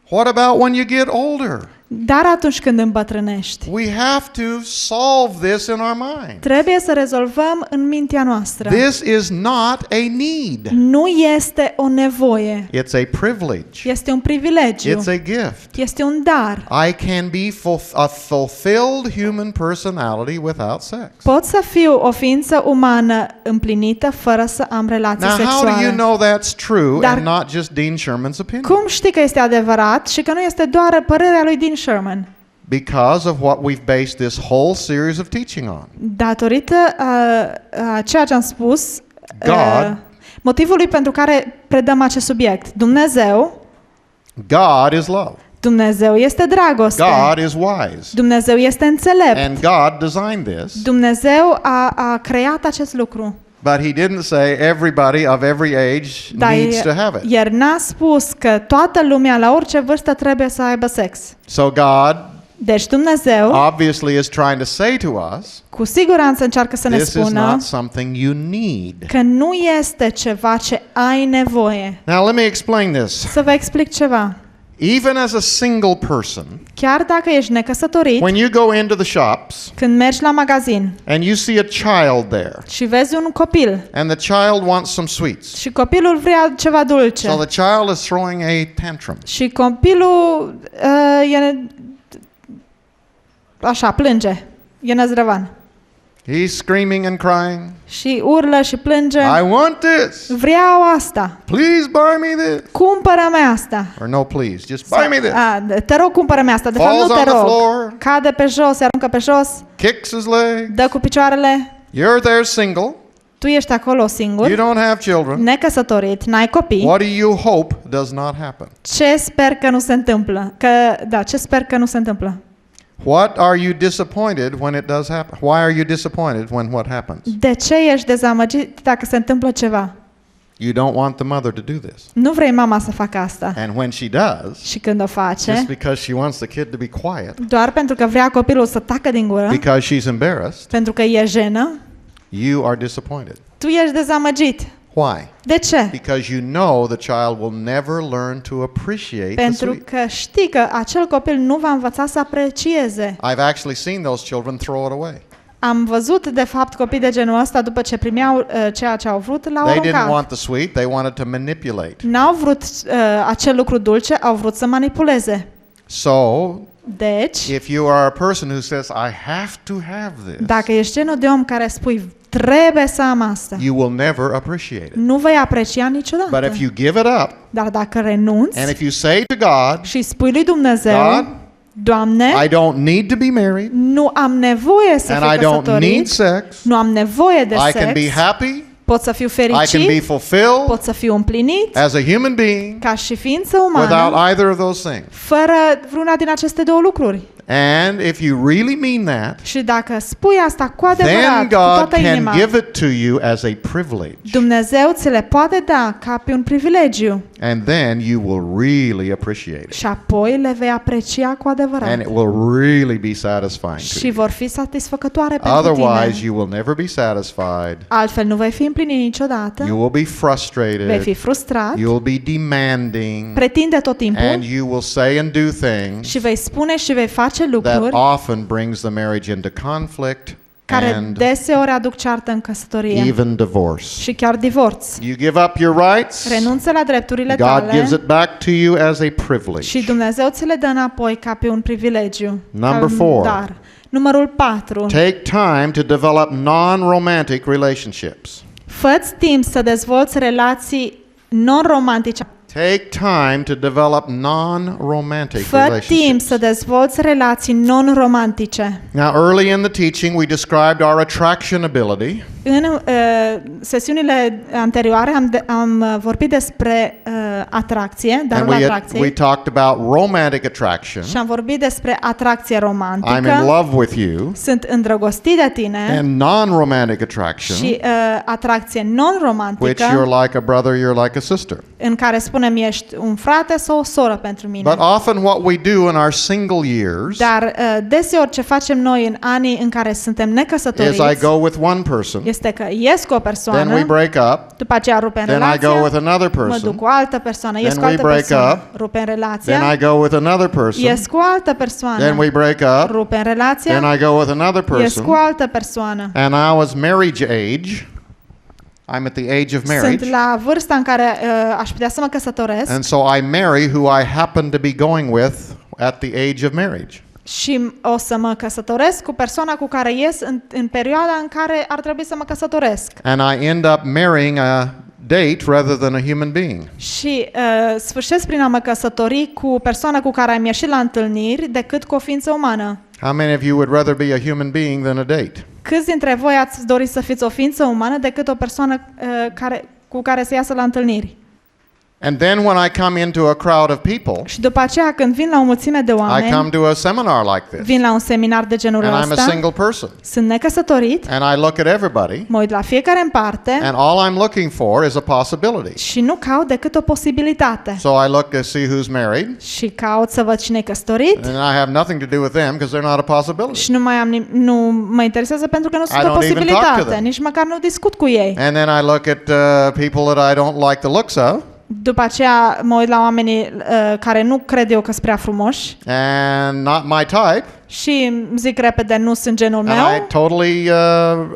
What about when you get older? dar atunci când îmbătrânești, We have to solve this in our mind. trebuie să rezolvăm în mintea noastră. This is not a need. Nu este o nevoie, It's a privilege. este un privilegiu, It's a gift. este un dar. I can be a fulfilled human personality without sex. Pot să fiu o ființă umană împlinită fără să am relații Now, how do you sexuale. know that's true Dar- and not just Dean Sherman's opinion? Cum știi că este adevărat și că nu este doar părerea lui Dean Sherman? Because of what we've based this whole series of teaching on. Datorită ceea ce am spus, God. motivului pentru care predăm acest subiect. Dumnezeu God is love. Dumnezeu este dragoste. God is wise. Dumnezeu este înțelept. And God designed this. Dumnezeu a creat acest lucru. But he didn't say everybody of every age Dar needs to have it. el n-a spus că toată lumea la orice vârstă trebuie să aibă sex. So God Deci Dumnezeu obviously is trying to say to us, cu siguranță încearcă să ne this is spună not something you need. că nu este ceva ce ai nevoie. Now let me explain this. Să vă explic ceva. Even as a single person, Chiar dacă ești necăsătorit, when you go into the shops când mergi la magazin and you see a child there, și vezi un copil and the child wants some sweets, și copilul vrea ceva dulce so the child is throwing a tantrum. și copilul așa, plânge, e năzdrăvan He's screaming and crying, și urlă și plânge, I want this. vreau asta, Please buy me this. cumpără-mi asta. Or no, please, just buy me this. Te rog, cumpără-mi asta. De fapt, Falls nu on te the rog. floor. Cade pe jos, se aruncă pe jos, Kicks his leg. dă cu picioarele. You're there single. Tu ești acolo You singur, don't have children. necăsătorit, n-ai copii. What do you hope does not happen? Ce sper că nu se întâmplă? Ce sper că nu se întâmplă? What are you disappointed when it does happen? Why are you disappointed when what happens? De ce ești dezamăgit dacă se întâmplă ceva? You don't want the mother to do this. Nu vrei mama să facă asta. And when she does, Și când o face, just because she wants the kid to be quiet, doar pentru că vrea copilul să tacă din gură, because she's embarrassed, pentru că e jenă, you are disappointed. tu ești dezamăgit. Why? De ce? Because you know the child will never learn to appreciate the Pentru sweet. că știi că acel copil nu va învăța să aprecieze. I've actually seen those children throw it away. Am văzut, de fapt, copii de genul ăsta, după ce primeau ceea ce au vrut, l-au They didn't aruncat. want the sweet, they wanted to manipulate. N-au vrut acel lucru dulce, au vrut să manipuleze. So, Deci, if you are a person who says, I have to have this, dacă ești genul de om care spui, trebuie să am asta, you will never appreciate it. nu vei aprecia niciodată. But if you give it up, Dar dacă renunți and if you say to God, și spui lui Dumnezeu, God, Doamne, I don't need to be married, nu am nevoie să and fiu I don't need căsătorit, sex, nu am nevoie de I can be sex, happy, pot să fiu I can be fericit, fulfilled pot să fiu împlinit as a human being ca și ființă without umană, either of those things. fără vreuna din aceste două lucruri. And if you really mean that, Și dacă spui asta cu then adevărat, cu God toată can inima, give it to you as a privilege. Dumnezeu ți le poate da ca pe un privilegiu. And then you will really appreciate it. Și apoi le vei aprecia cu adevărat. And it will really be satisfying to Și you. vor fi satisfăcătoare pentru Otherwise, tine. you will never be satisfied. Altfel nu vei fi împlinit niciodată. You will be Vei frustrated. fi frustrat. You will be demanding. Pretinde tot timpul. And you will say and do things Și vei spune și vei face that lucruri often brings the marriage into conflict care and deseori aduc ceartă în căsătorie even divorce. și chiar divorț. You give up your rights. Renunță la drepturile God tale gives it back to you as a privilege. și Dumnezeu ți le dă înapoi ca pe un privilegiu. Number ca un 4. dar. Numărul 4. Take time to develop non-romantic relationships. Fă-ți timp să dezvolți relații non-romantice. Take time to develop non-romantic Fă timp relationships. să dezvolți relații non-romantice. Now, early in the teaching, we described our attraction ability. În sesiunile anterioare am vorbit despre atracție, darul And we atracției, talked about romantic attraction. și am vorbit despre atracție I'm in romantică. love with you. Sunt îndrăgostit de tine. And non-romantic attraction, Și atracție which non-romantică, you're like a brother, you're like a sister. în care spunem ești un frate sau o soră pentru mine. But often what we do in our single years Dar deseori ce facem noi în anii în care suntem is necăsătoriți I go with one person, este că ies cu o then we persoană, break up, după aceea rupem then I go with relația, another mă duc person, cu o altă persoană, ies then cu o we altă break persoană, up, rupem then relația, I go with another person, ies cu o altă then persoană, we break up, rupem then relația, I go with another ies cu o person, altă persoană. and I was marriage age. I'm at the age of marriage. Sunt la vârsta în care aș putea să mă căsătoresc. And so I marry who I happen to be going with at the age of marriage. Și o să mă căsătoresc cu persoana cu care ies în perioada în care ar trebui să mă căsătoresc. And I end up marrying a date rather than a human being. Și sfârșesc prin a mă căsători cu persoana cu care am ieșit la întâlniri decât cu o ființă umană. How many of you would rather be a human being than a date? Câți dintre voi ați dori să fiți o ființă umană decât o persoană cu care să iasă la întâlniri? And then when I come into a crowd of people, Și după aceea, când vin la o mulțime de I come oameni, to a seminar like this, vin la un seminar de genul and I'm a ăsta, single person, sunt necăsătorit, and I look at everybody, mă uit la fiecare în parte and all I'm looking for is a possibility. și nu caut decât o posibilitate. So I look to see who's married, Și caut să văd cine e căsătorit and I have nothing to do with them because they're not a possibility. și nu mă interesează pentru că nu sunt I o don't even talk to posibilitate, them. nici măcar nu discut cu ei. And then I look at people that I don't like the looks of, După aceea mă uit la oamenii care nu cred eu că sunt prea frumoși and not my type, și zic repede nu sunt genul and I meu totally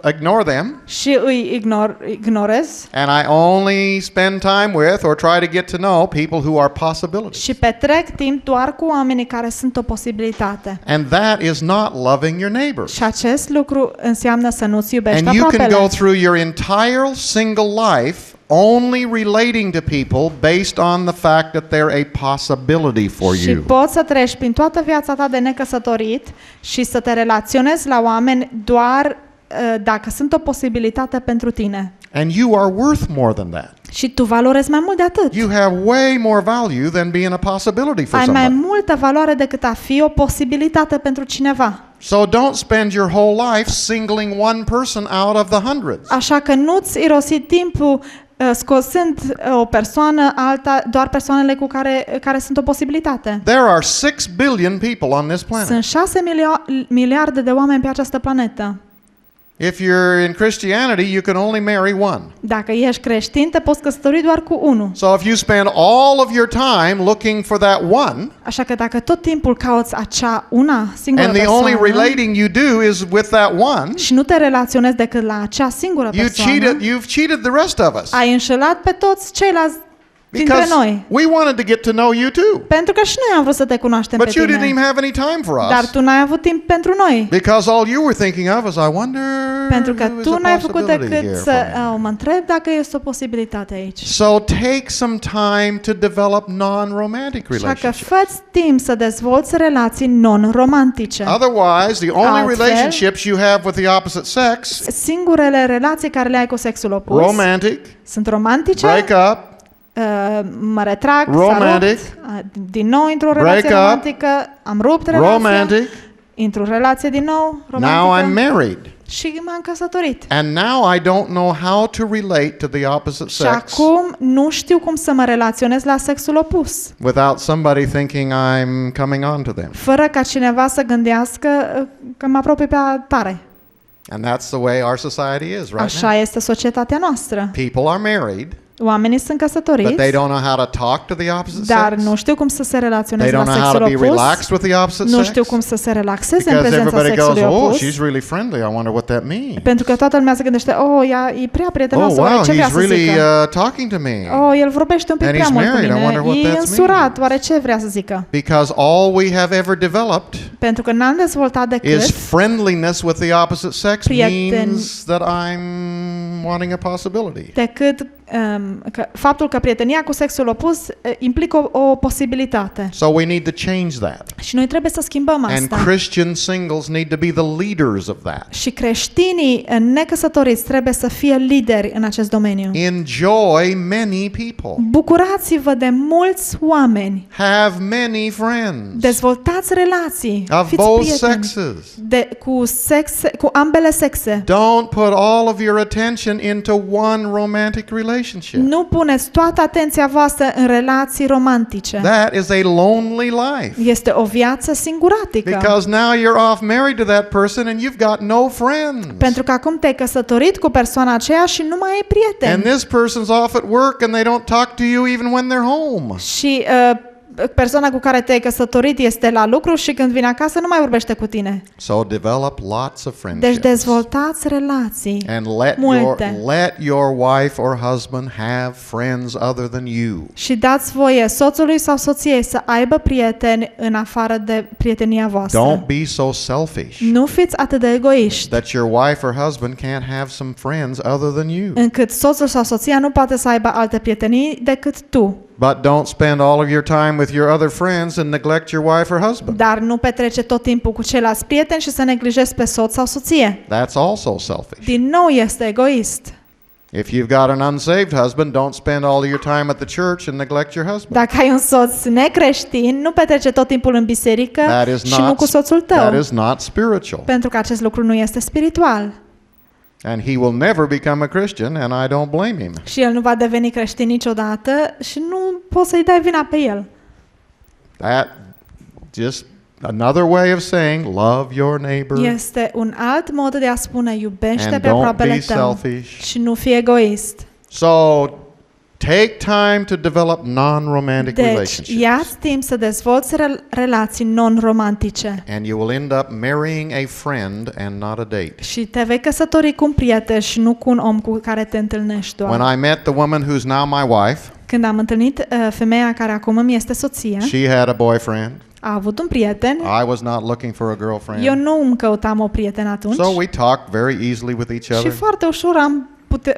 ignore them, și îi ignorez and I only spend time with or try to get to know people who are possibilities. și petrec timp doar cu oamenii care sunt o posibilitate. And that is not loving your neighbor. Și acest lucru înseamnă să nu-ți iubești And you can aproapele. go through your entire single life only relating to people based on the fact that they're a possibility for Și you. poți să treci prin toată viața ta de necăsătorit și să te relaționezi la oameni doar dacă sunt o posibilitate pentru tine. And you are worth more than that. Și tu valorezi mai mult de atât. You have way more value than being a possibility for Ai mai somebody. multă valoare decât a fi o posibilitate pentru cineva. So don't spend your whole life singling one person out of the hundreds. Așa că nu-ți irosi timpul scosând o persoană, alta, doar persoanele care sunt o posibilitate. There are 6 billion people on this planet. Sunt 6 miliarde de oameni pe această planetă. If you're in Christianity, you can only marry one. Dacă ești creștin, te poți căsători doar cu unul. So if you spend all of your time looking for that one, Așa că dacă tot timpul cauți acea una singură and the only persoană relating you do is with that one, și nu te relaționezi decât la acea singură persoană, you've cheated the rest of us. ai înșelat pe toți ceilalți dintre Because noi. we wanted to get to know you too. Pentru că și noi am vrut să te cunoaștem But pe you didn't tine. even have any time for Dar us. tu n-ai avut timp pentru noi. Because all you were thinking of is, I wonder Pentru că if tu there's a n-ai făcut possibility decât here să for me. mă întreb dacă este o posibilitate aici. So take some time to develop non-romantic Așa că relationships. fă-ți timp să dezvolți relații non-romantice. Otherwise, the only Altfel, relationships you have with the opposite sex, Singurele relații care le ai cu sexul opus romantic, sunt romantice, break up, mă retrag, Romantic. din nou intru în relație Break up. romantică, am rupt relația, Romantic. intru în relație din nou, Now I'm romantică, married. și m-am căsătorit. And now I don't know how to relate to the opposite Și sex acum nu știu cum să mă relaționez la sexul opus, without somebody thinking I'm coming on to them. fără ca cineva să gândească că mă apropii prea tare. And that's the way our society is right now. Așa este societatea noastră. People are married, Oamenii sunt but căsătoriți, they don't know how to talk to the opposite dar sex. nu știu cum să se They relaționeze don't la know how sexul to be opus. relaxed with the opposite Nu sex. știu cum să se relaxeze în Because prezența everybody goes, sexului oh, opus. she's really friendly. I wonder what that means. Pentru că toată lumea se gândește, ea e prea Oh, prietenoasă, wow, oare ce vrea he's să really zică? talking to me. El vorbește un pic And prea he's mult cu married. I wonder what mine. E that însurat, means. oare ce vrea să zică? Because all we have ever developed Pentru că n-am dezvoltat decât is friendliness with the opposite sex means that I'm wanting a possibility. faptul că prietenia cu sexul opus implică o posibilitate. So we need to change that. Și noi trebuie să schimbăm And asta. Christian singles need to be the leaders of that. Și creștinii necăsătoriți trebuie să fie lideri în acest domeniu. Enjoy many people. Bucurați-vă de mulți oameni. Have many friends Dezvoltați relații. of Fiți both prieteni sexes. cu ambele sexe. Don't put all of your attention into one romantic relationship. Nu puneți toată atenția voastră în relații romantice. That is a lonely life. Este o viață singuratică. Because now you're off married to that person and you've got no friends. Pentru că acum te-ai căsătorit cu persoana aceea și nu mai ai prieteni. And this person's off at work and they don't talk to you even when they're home. Și persoana cu care te-ai căsătorit este la lucru și când vine acasă nu mai vorbește cu tine. So develop lots of friendships. Deci dezvoltați relații And multe. let your wife or husband have friends other than you. Și dați voie soțului sau soției să aibă prieteni în afară de prietenia voastră. Don't be so selfish Nu fiți atât de egoiști that your wife or husband can't have some friends other than you. încât soțul sau soția nu poate să aibă alte prietenii decât tu. But don't spend all of your time with your other friends and neglect your wife or husband. Dar nu petrece tot timpul cu ceilalți prieteni și să neglijezi pe soț sau soție. That's also selfish. Din nou este egoist. If you've got an unsaved husband, don't spend all of your time at the church and neglect your husband. Dacă ai un soț necreștin, nu petrece tot timpul în biserică și nu cu soțul tău. That is not spiritual. Pentru că acest lucru nu este spiritual. And he will never become a Christian, and I don't blame him. Și el nu va deveni creștin niciodată și nu poți să-i dai vina pe el. That just another way of saying love your neighbor Este un alt mod de a spune iubește and pe don't aproapele be tău selfish. și nu fi egoist. So take time to develop non-romantic Deci, relationships. ia-ți timp să dezvolți relații non-romantice. And you will end up marrying a friend and not a date. Și te vei căsători cu un prieten și nu cu un om cu care te întâlnești doar. When I met the woman who's now my wife, Când am întâlnit femeia care acum îmi este soție, she had a boyfriend. a avut un prieten. I was not looking for a girlfriend. Eu nu îmi căutam o prietenă atunci. So we talked very easily with each Și other. foarte ușor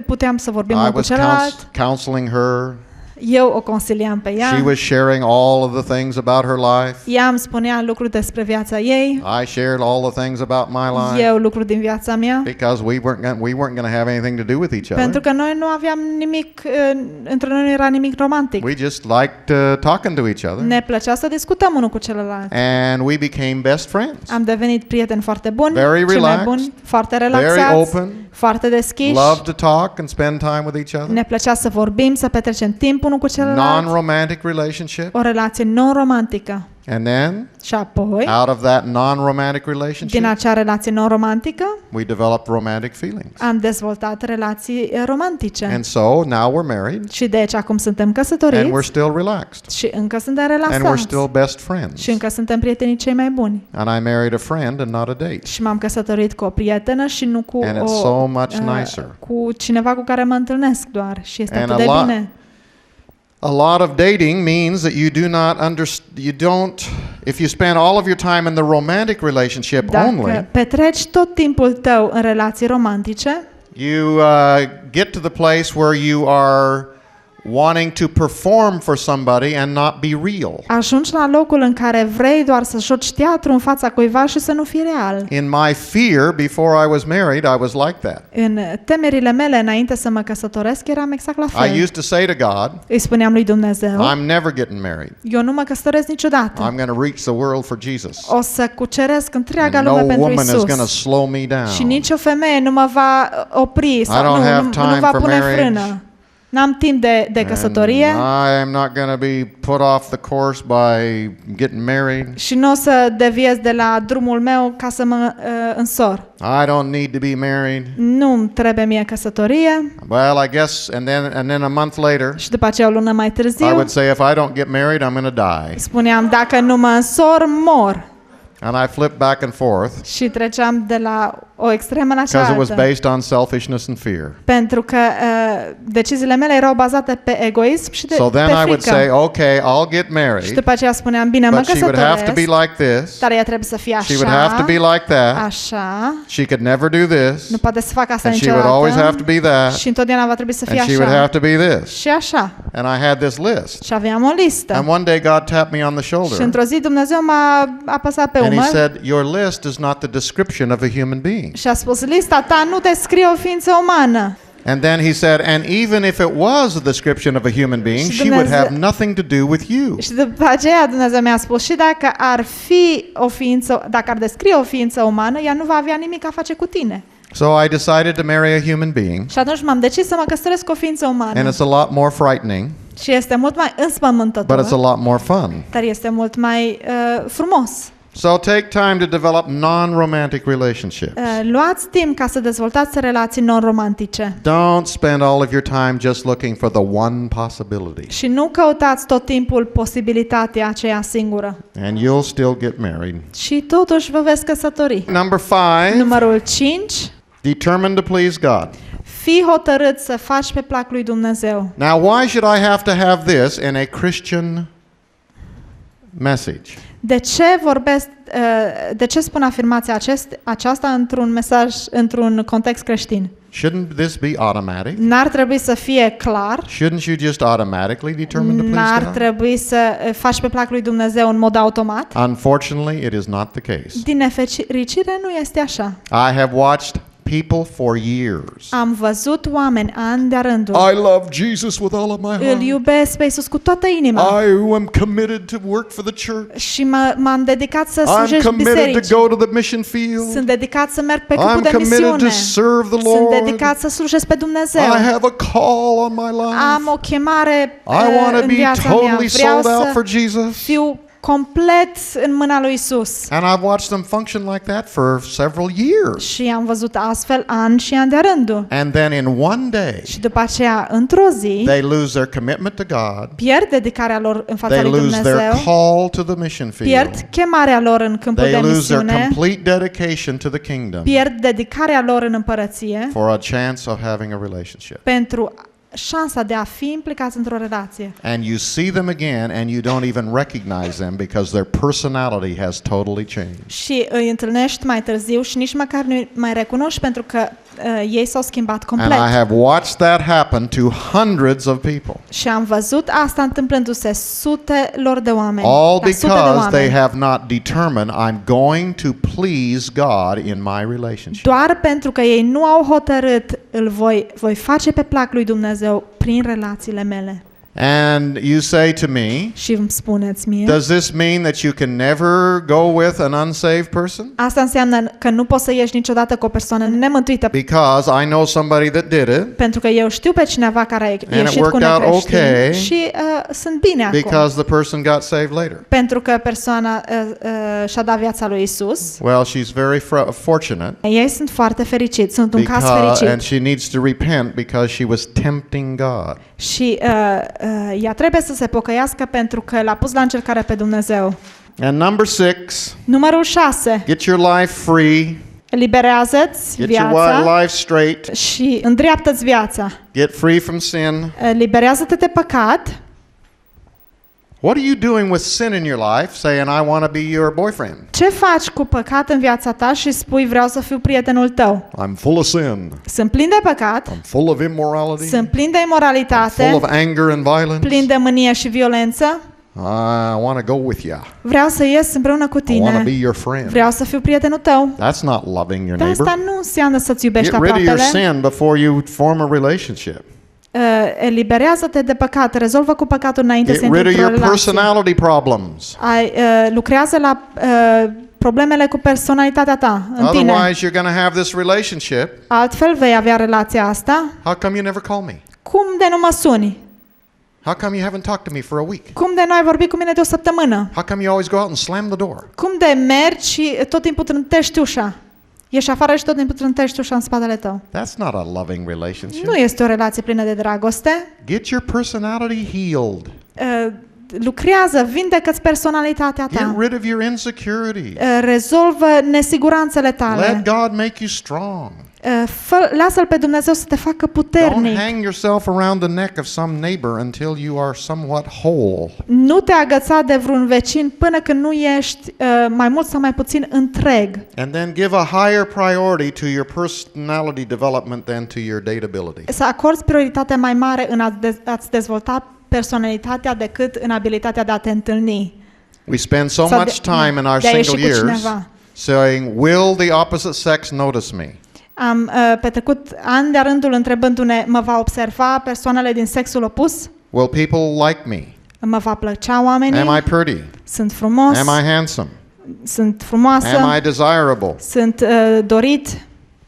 puteam să vorbim I unul cu was celălalt. counseling her. Eu o consiliam pe ea. She was sharing all of the things about her life. Ea îmi spunea lucruri despre viața ei. I shared all the things about my life. Eu lucruri din viața mea. Because we weren't going to have anything to do with each Pentru other. că noi nu aveam nimic, între noi nu era nimic romantic. We just liked talking to each other. Ne plăcea să discutăm unul cu celălalt. And we became best friends. Am devenit prieteni foarte buni, Very cei mai relaxed, buni, foarte Very relaxați, open. foarte deschiși. Loved to talk and spend time with each other. Ne plăcea să vorbim, să petrecem timp unul cu celălalt. Non-romantic relationship. O relație non-romantică. And then, Și apoi, out of that non-romantic relationship, din acea relație non-romantică, we developed romantic feelings. am dezvoltat relații romantice. And so now we're married Și deci acum suntem and căsătoriți we're still relaxed și încă suntem and we're relaxați. still best friends. Și încă suntem prietenii cei mai buni. And I married a friend and not a date. Și m-am căsătorit cu o prietenă și nu cu And it's so much nicer. cu cineva cu care mă întâlnesc doar. Și este And atât de bine. A lot of dating means that if you spend all of your time in the romantic relationship only, Dacă petreci tot timpul tău în relații romantice, you get to the place where you are wanting to perform for somebody and not be real. Ajungi la locul în care vrei doar să joci teatru în fața cuiva și să nu fii real. In my fear before I was married, I was like that. În temerile mele înainte să mă căsătoresc eram exact la fel. I used to say to God, Îi spuneam lui Dumnezeu, I'm never getting married. eu nu mă căsătoresc niciodată. I'm going to reach the world for Jesus. O să cuceresc întreaga And lume no pentru woman is Isus. going to slow me down. Și nicio femeie nu mă va opri sau don't have nu time va for pune marriage. frână. N-am timp de căsătorie. I am not going to be put off the course by getting married. Și nu o să deviez de la drumul meu ca să mă însor. I don't need to be married. Nu trebuie mie căsătorie. Well, I guess, and then a month later, Și după aceea o lună mai I târziu would say, if I don't get married, I'm going to die. spuneam, dacă nu mă însor, mor. And I flipped back and forth Și treceam de la o extremă la because it was cealaltă. based on selfishness and fear. Pentru că deciziile mele erau bazate pe egoism și So then pe I would say, frică. okay, I'll get Și married, după aceea spuneam, bine, mă but she would have to be căsătoresc, like this. dar ea trebuie să fie She would have to be așa, like that. așa, She could never do this. nu poate să facă asta And she would always have to niciodată be that. și întotdeauna va trebui să fie And she would have așa to be this. și așa. And I had this list. Și aveam o listă. And one day God tapped me on the Și shoulder. într-o zi Dumnezeu m-a apăsat pe And he umăr said, your list is not the description of a human being. și a spus, lista ta nu descrie o ființă umană. And then he said, and even if it was a description of a human being, Și she would have Dumnezeu- nothing to do with you. Și după aceea Dumnezeu mi-a spus, și dacă ar fi o ființă, dacă ar descrie o ființă umană, ea nu va avea nimic a face cu tine. So I decided to marry a human being. Și atunci m-am decis să mă căsătoresc cu o ființă And umană. it's a lot more frightening, Și este mult mai but it's a înspământător, lot more fun. dar este mult mai frumos. So take time to develop non-romantic relationships. Luați timp ca să dezvoltați relații non-romantice. Don't spend all of your time just looking for the one possibility. Și nu căutați tot timpul posibilitatea aceea singură. And you'll still get married. Și totuși vă veți căsători. Number 5, Numărul 5. determined to please God. Fii hotărât să faci pe plac lui Dumnezeu. Now, why should I have to have this in a Christian message? De ce spun afirmația aceasta într-un mesaj, într-un context creștin? Shouldn't this be automatic? N-ar trebui să fie clar. Shouldn't you just automatically determine to please N-ar God? trebui să faci pe plac lui Dumnezeu în mod automat. Unfortunately, it is not the case. Din nefericire nu este așa. I have watched people for years. Am văzut oameni ani de-a rândul. I love Jesus with all of my Îl heart. iubesc pe Iisus cu toată inima. I am committed to work for the church. Și m-am dedicat să I'm slujești committed bisericii. to go to the mission field. Sunt dedicat să merg pe câmpul I'm de committed to misiune. serve the Sunt Lord. dedicat să slujesc pe Dumnezeu. I have a call on my life. Am o chemare I want to în be viața mea. totally Vreau sold out să for Jesus. fiu complet în mâna lui Isus. And I've watched them function like that for several years. Și am văzut astfel ani și ani de-a rândul. And then in one day, Și după aceea, într-o zi, they lose their commitment to God. pierd dedicarea lor în fața They lui lose their Dumnezeu, call to the mission pierd field. chemarea lor în câmpul They de lose their misiune, complete dedication to the kingdom pierd dedicarea lor în împărăție for a chance of having a relationship. pentru șansa de a fi implicați într-o relație. And you see them again and you don't even recognize them because their personality has totally changed. Și îi întâlnești mai târziu și nici măcar nu mai recunoști pentru că ei s-au schimbat complet. And I have watched that happen to hundreds of people. Și am văzut asta întâmplându-se sutelor de oameni. All la sute de because they oameni. have not determined I'm going to please God in my relationship. Doar pentru că ei nu au hotărât, îl voi face pe plac lui Dumnezeu prin relațiile mele. And you say to me, Și îmi spuneți mie, does this mean that you can never go with an unsaved person? asta înseamnă că nu poți să ieși niciodată cu o persoană nemântuită, Because I know somebody that did it, pentru că eu știu pe cineva care a it ieșit cu worked out necreștini okay, și sunt bine acum. because the person got saved later. Pentru că persoana și-a dat viața lui Isus. Well, she's very fortunate Ei sunt foarte fericiți, sunt un caz and fericit. she needs to repent because she was tempting God. Și ea trebuie să se pocăiască pentru că l-a pus la încercare pe Dumnezeu. And number 6, Numărul 6. get your life free, Eliberează-ți get your viața life straight, și îndreaptă-ți viața. get free from sin, Eliberează-te de păcat What are you doing with sin in your life, saying, I want to be your boyfriend? Ce faci cu păcat în viața ta și spui vreau să fiu prietenul tău? I'm full of sin. Sunt plin de păcat, I'm full of immorality. sunt plin de I'm imoralitate, full of anger and violence. plin de mânie și violență. I want to go with you. Vreau să ies împreună cu I want to be tine. your friend. Vreau să fiu prietenul tău. That's not loving your Dar neighbor. asta nu înseamnă să-ți iubești Get rid of your aproapele. sin before you form a relationship. Eliberează-te de păcat, rezolvă cu păcatul înainte să Get intri rid of într-o your relație. personality problems. Lucrează la problemele cu personalitatea ta, în tine. Otherwise, you're going to have this relationship. Altfel vei avea relația asta. How come you never call me? Cum de nu mă suni? How come you haven't talked to me for a week? Cum de nu ai vorbit cu mine de o săptămână? How come you always go out and slam the door? Cum de mergi și tot timpul trântești ușa? Ieși afară și tot timpul trântești ușa în spatele tău. That's not a loving relationship. Nu este o relație plină de dragoste. Get your personality healed. Lucrează, vindecă-ți personalitatea Get ta. rid of your insecurities. Rezolvă nesiguranțele Let tale. God make you strong. Lasă-L pe Dumnezeu să te facă Don't puternic. hang yourself around the neck of some neighbor until you are somewhat whole. Nu te agăța de vreun vecin până când nu ești mai mult sau mai puțin întreg. And then give a higher priority to your personality development than to your date ability. Să acorzi prioritate mai mare în a-ți dezvolta personalitatea decât în abilitatea de a te întâlni. We spend so Sau much time in our de a ieși single cu years cineva. saying, will the opposite sex notice me? Am petrecut ani de-a rândul întrebându-ne, mă va observa persoanele din sexul opus? Will people like me? Mă va plăcea oamenii? Am I pretty? Sunt frumos? Am I handsome? Sunt frumoasă? Am I desirable? Sunt dorit?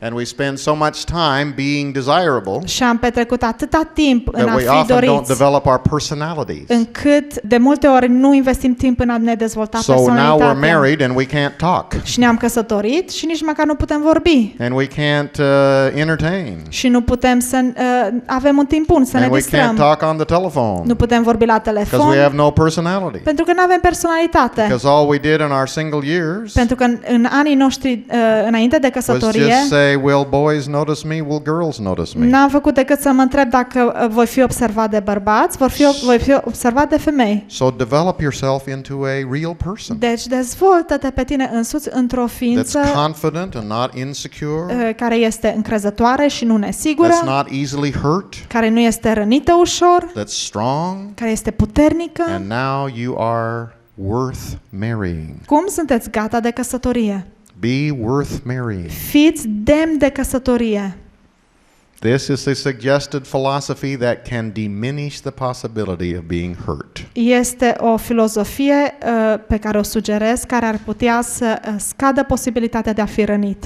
And we spend so much time being desirable Și am petrecut atâta timp în that a we fi often don't doriți, develop our personalities. încât de multe ori nu investim timp în a ne dezvolta So now we're personalitatea. married and we can't talk. Și ne-am căsătorit și nici măcar nu putem vorbi. And we can't entertain. Și nu putem să avem un timp bun, să ne And we can't distrăm. talk on the telephone. Nu putem vorbi la Because telefon, we have no personality. pentru că nu avem personalitate. Because all we did in our single years Pentru că în anii noștri înainte de was căsătorie, just say, will boys notice me? Will girls notice me? n-am făcut decât să mă întreb dacă voi fi observat de bărbați, voi fi observat de femei. So develop yourself into a real person Deci dezvoltă-te pe tine însuți într-o ființă that's confident and not insecure, care este încrezătoare și nu nesigură, that's not easily hurt, care nu este rănită ușor, that's strong, care este puternică. and now you are worth marrying. Cum sunteți gata de căsătorie? Be worth marrying. Fiți demni de căsătorie. This is a suggested philosophy that can diminish the possibility of being hurt. Este o filozofie pe care o sugerez, care ar putea să scadă posibilitatea de a fi rănit.